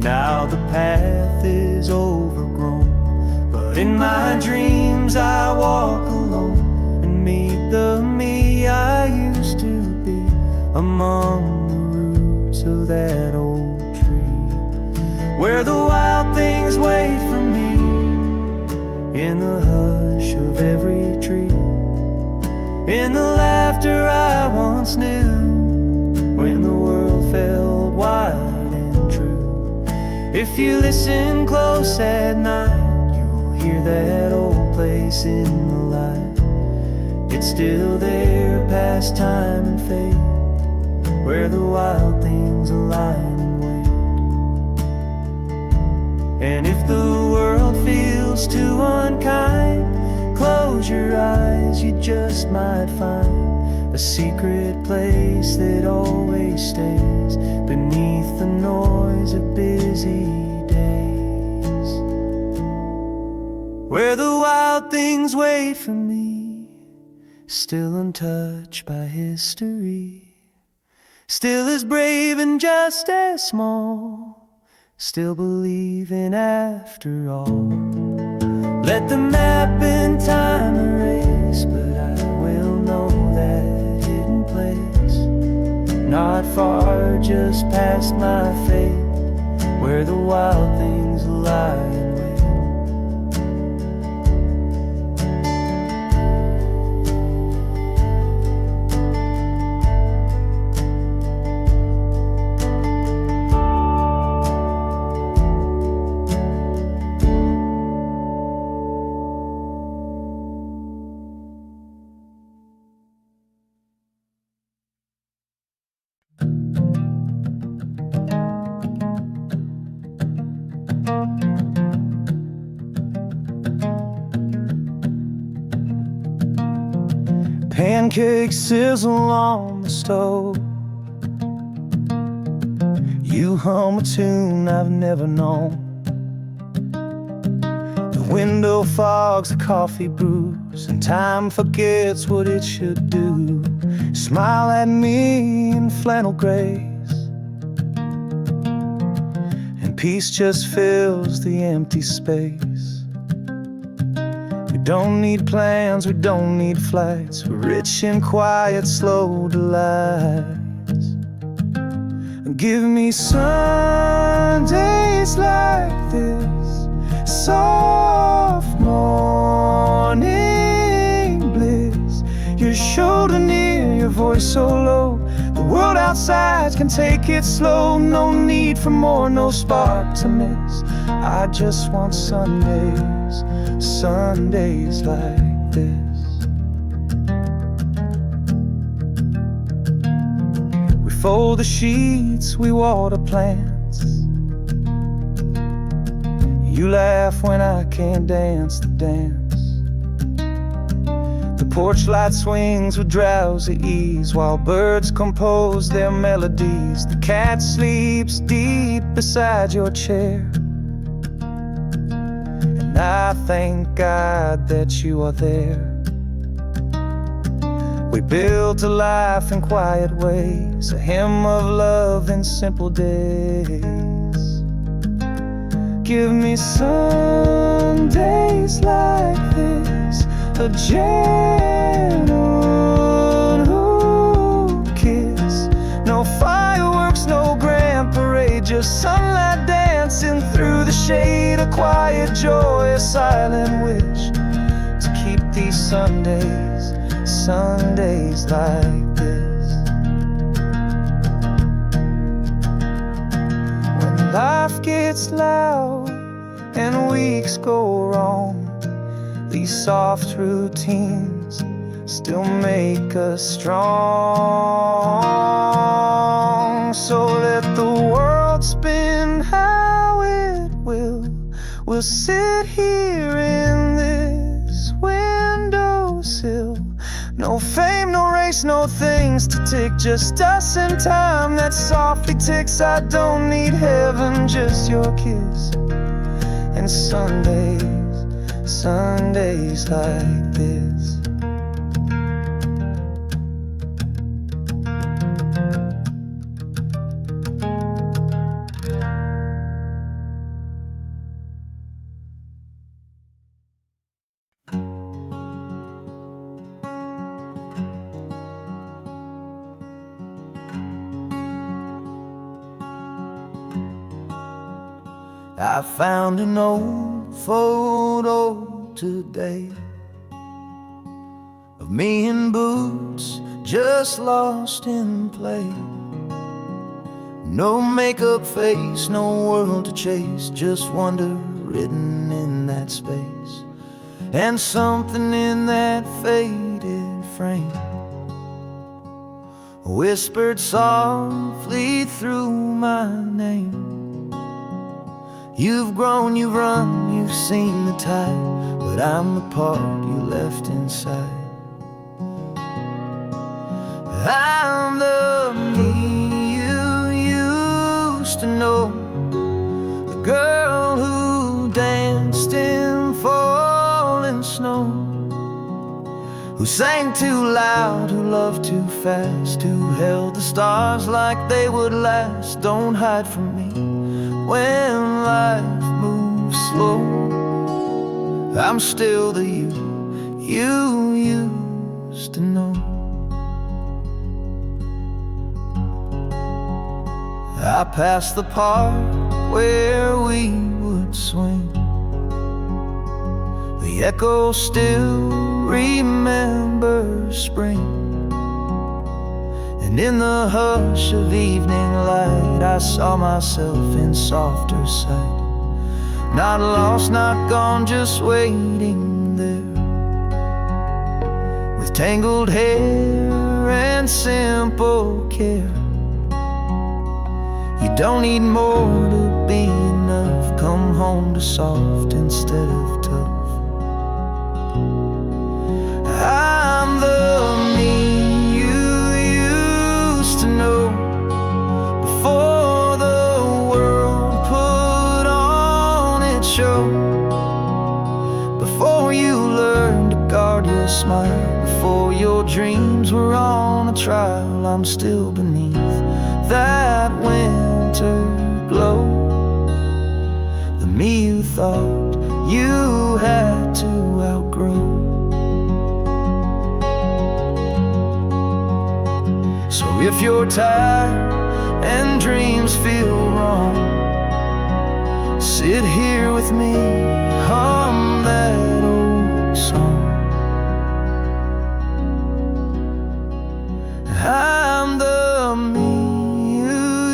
Now the path is overgrown, but in my dreams I walk alone and meet the me I used to be among the roots of that old, where the wild things wait for me, in the hush of every tree, in the laughter I once knew, when the world felt wide and true. If you listen close at night, you'll hear that old place in the light. It's still there, past time and fate, where the wild things align. And if the world feels too unkind, close your eyes, you just might find a secret place that always stays beneath the noise of busy days, where the wild things wait for me, still untouched by history, still as brave and just as small, still believing after all. Let the map in time erase, but just past my faith, where the wild things lie in wait. Pancakes sizzle on the stove. You hum a tune I've never known. The window fogs the coffee brews, and time forgets what it should do. Smile at me in flannel grays, and peace just fills the empty space. We don't need plans, we don't need flights. We're rich in quiet, slow delights. Give me Sundays like this, soft morning bliss. Your shoulder near, your voice so low. The world outside can take it slow. No need for more, no spark to miss. I just want Sundays, Sundays like this. We fold the sheets, we water plants. You laugh when I can't dance the dance. The porch light swings with drowsy ease, while birds compose their melodies. The cat sleeps deep beside your chair, and I thank God that you are there. We built a life in quiet ways, a hymn of love in simple days. Give me Sundays like this, a gentle kiss. No fireworks, no grand parade, just sunlight dancing through the shade. A quiet joy, a silent wish to keep these Sundays, Sundays like this. When life gets loud and weeks go wrong, these soft routines still make us strong. So let the world spin how it will. We'll sit here in this windowsill. No fame, no race, no things to tick, just us and time that softly ticks. I don't need heaven, just your kiss. And Sundays, Sundays like this. I found an old photo today of me in boots, just lost in play. No makeup face, no world to chase, just wonder written in that space. And something in that faded frame whispered softly through my name. You've grown, you've run, you've seen the tide, but I'm the part you left inside. I'm the me you used to know, the girl who danced in falling snow, who sang too loud, who loved too fast, who held the stars like they would last. Don't hide from me when life moves slow. I'm still the you used to know. I passed the park where we would swing. The echo still remembers spring. And in the hush of evening light, I saw myself in softer sight. Not lost, not gone, just waiting there, with tangled hair and simple care. You don't need more to be enough. Come home to soft instead of tough. I'm the me you used to know, before the world put on its show, before you learned to guard your smile, before your dreams were on a trial. I'm still beneath that winter glow, the me you thought you had to outgrow. So if you're tired and dreams feel wrong, sit here with me, hum that old song. I'm the me you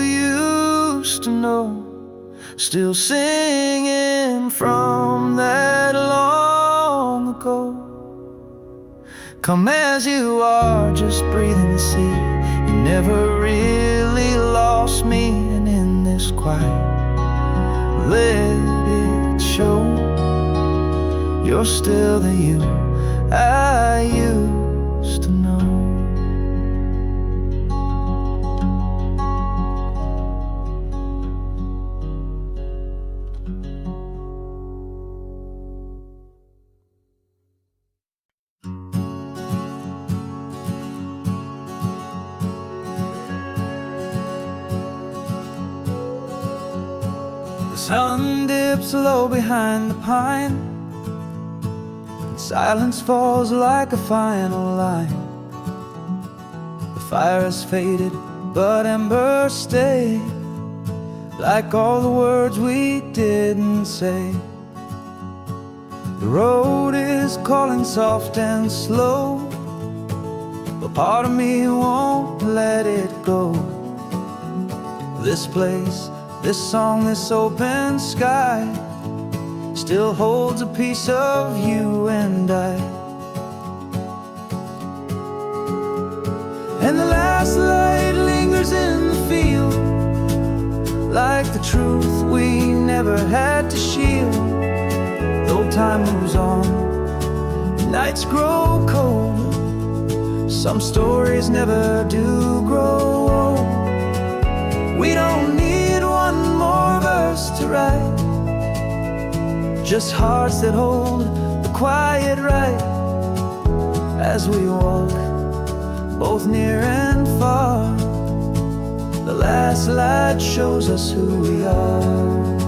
used to know, still singing from that long ago. Come as you are, just breathing the sea. You never really lost me, and in this quiet, let it show. You're still the you I used to know. The sun dips low behind the pine, and silence falls like a final line. The fire has faded, but embers stay, like all the words we didn't say. The road is calling soft and slow, but part of me won't let it go. This place, this song, this open sky still holds a piece of you and I. And the last light lingers in the field, like the truth we never had to shield. Though time moves on, nights grow cold, some stories never do grow old. We don't need one more verse to write, just hearts that hold the quiet right. As we walk, both near and far, the last light shows us who we are.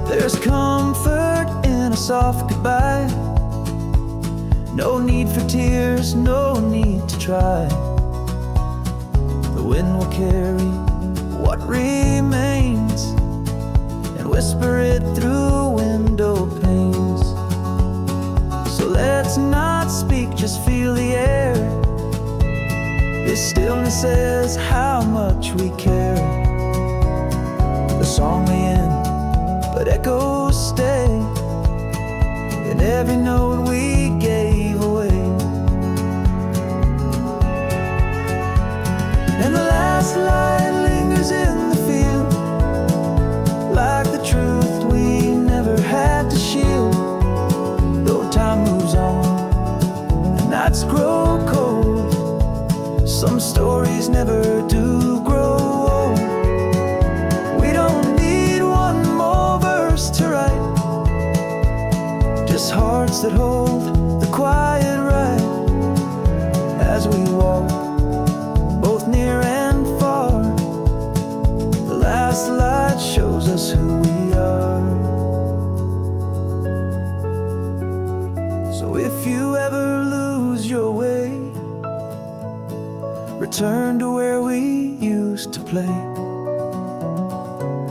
There's comfort in a soft goodbye, no need for tears, no need to try. The wind will carry what remains and whisper it through window panes. So let's not speak, just feel the air. This stillness says how much we care. The song may end, but echoes stay in every note we gave away. And the last light lingers in the field, like the truth we never had to shield. Though time moves on, the nights grow cold, some stories never do grow old. We don't need one more verse to write, just hearts that hold the quiet right. As we walk, both near and far, the last light shows us who we are. return to where we used to play.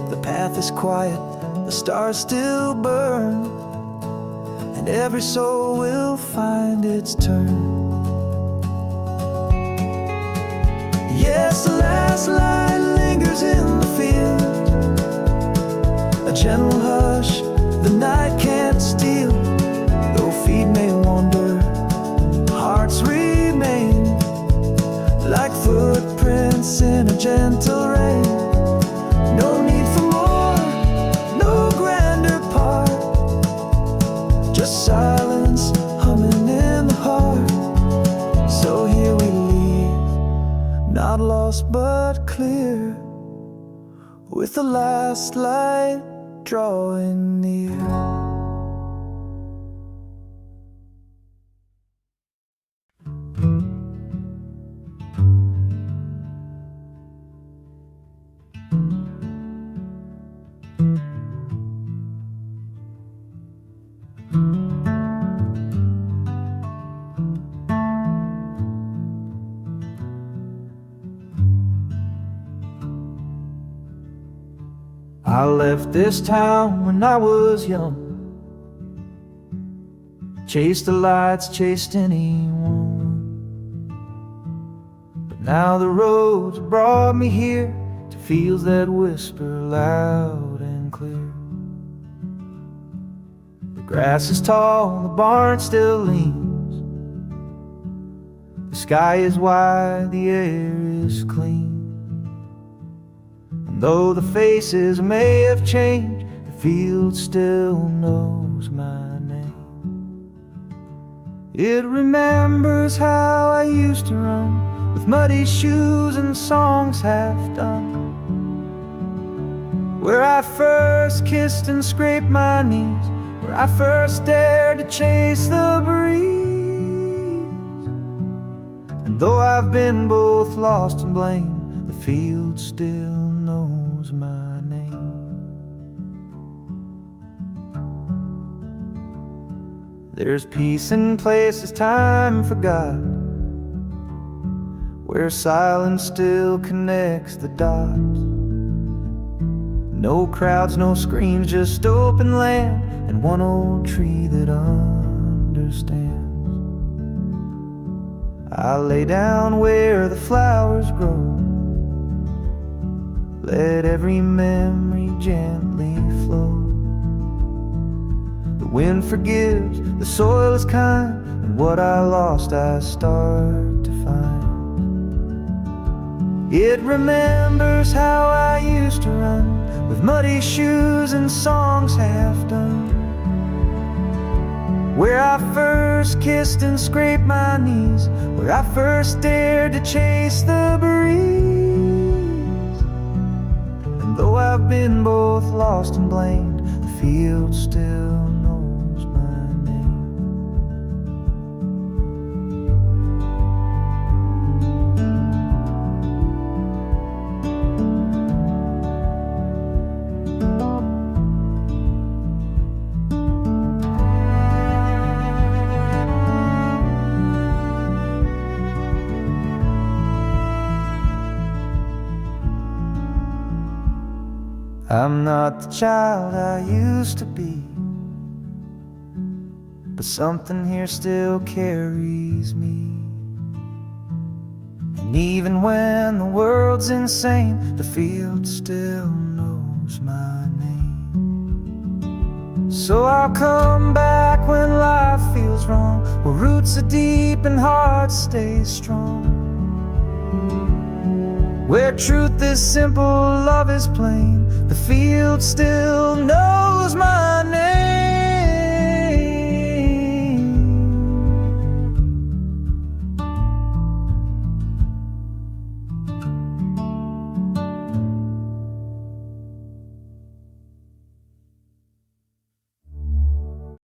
The path is quiet, the stars still burn, and every soul will find its turn. Yes, the last light lingers in the field, a gentle hush the night can't steal. Though feet may wander, hearts remain, like footprints in a gentle rain. No need for more, no grander part, just silence humming in the heart. So here we leave, not lost but clear, with the last light drawing near. I left this town when I was young, chased the lights, chased anyone. But now the roads brought me here to fields that whisper loud and clear. The grass is tall, the barn still leans, the sky is wide, the air is clean. Though the faces may have changed, the field still knows my name. It remembers how I used to run, with muddy shoes and songs half done, where I first kissed and scraped my knees, where I first dared to chase the breeze. And though I've been both lost and blamed, the field still knows my name. There's peace in places time forgot, where silence still connects the dots. No crowds, no screams, just open land and one old tree that understands. I lay down where the flowers grow, let every memory gently flow. The wind forgives, the soil is kind, and what I lost I start to find. It remembers how I used to run, with muddy shoes and songs half done, where I first kissed and scraped my knees, where I first dared to chase the breeze. Though I've been both lost and blamed, the field still knows my name. I'm not the child I used to be, but something here still carries me. And even when the world's insane, the field still knows my name. So I'll come back when life feels wrong, where roots are deep and hearts stay strong, where truth is simple, love is plain, the field still knows my name.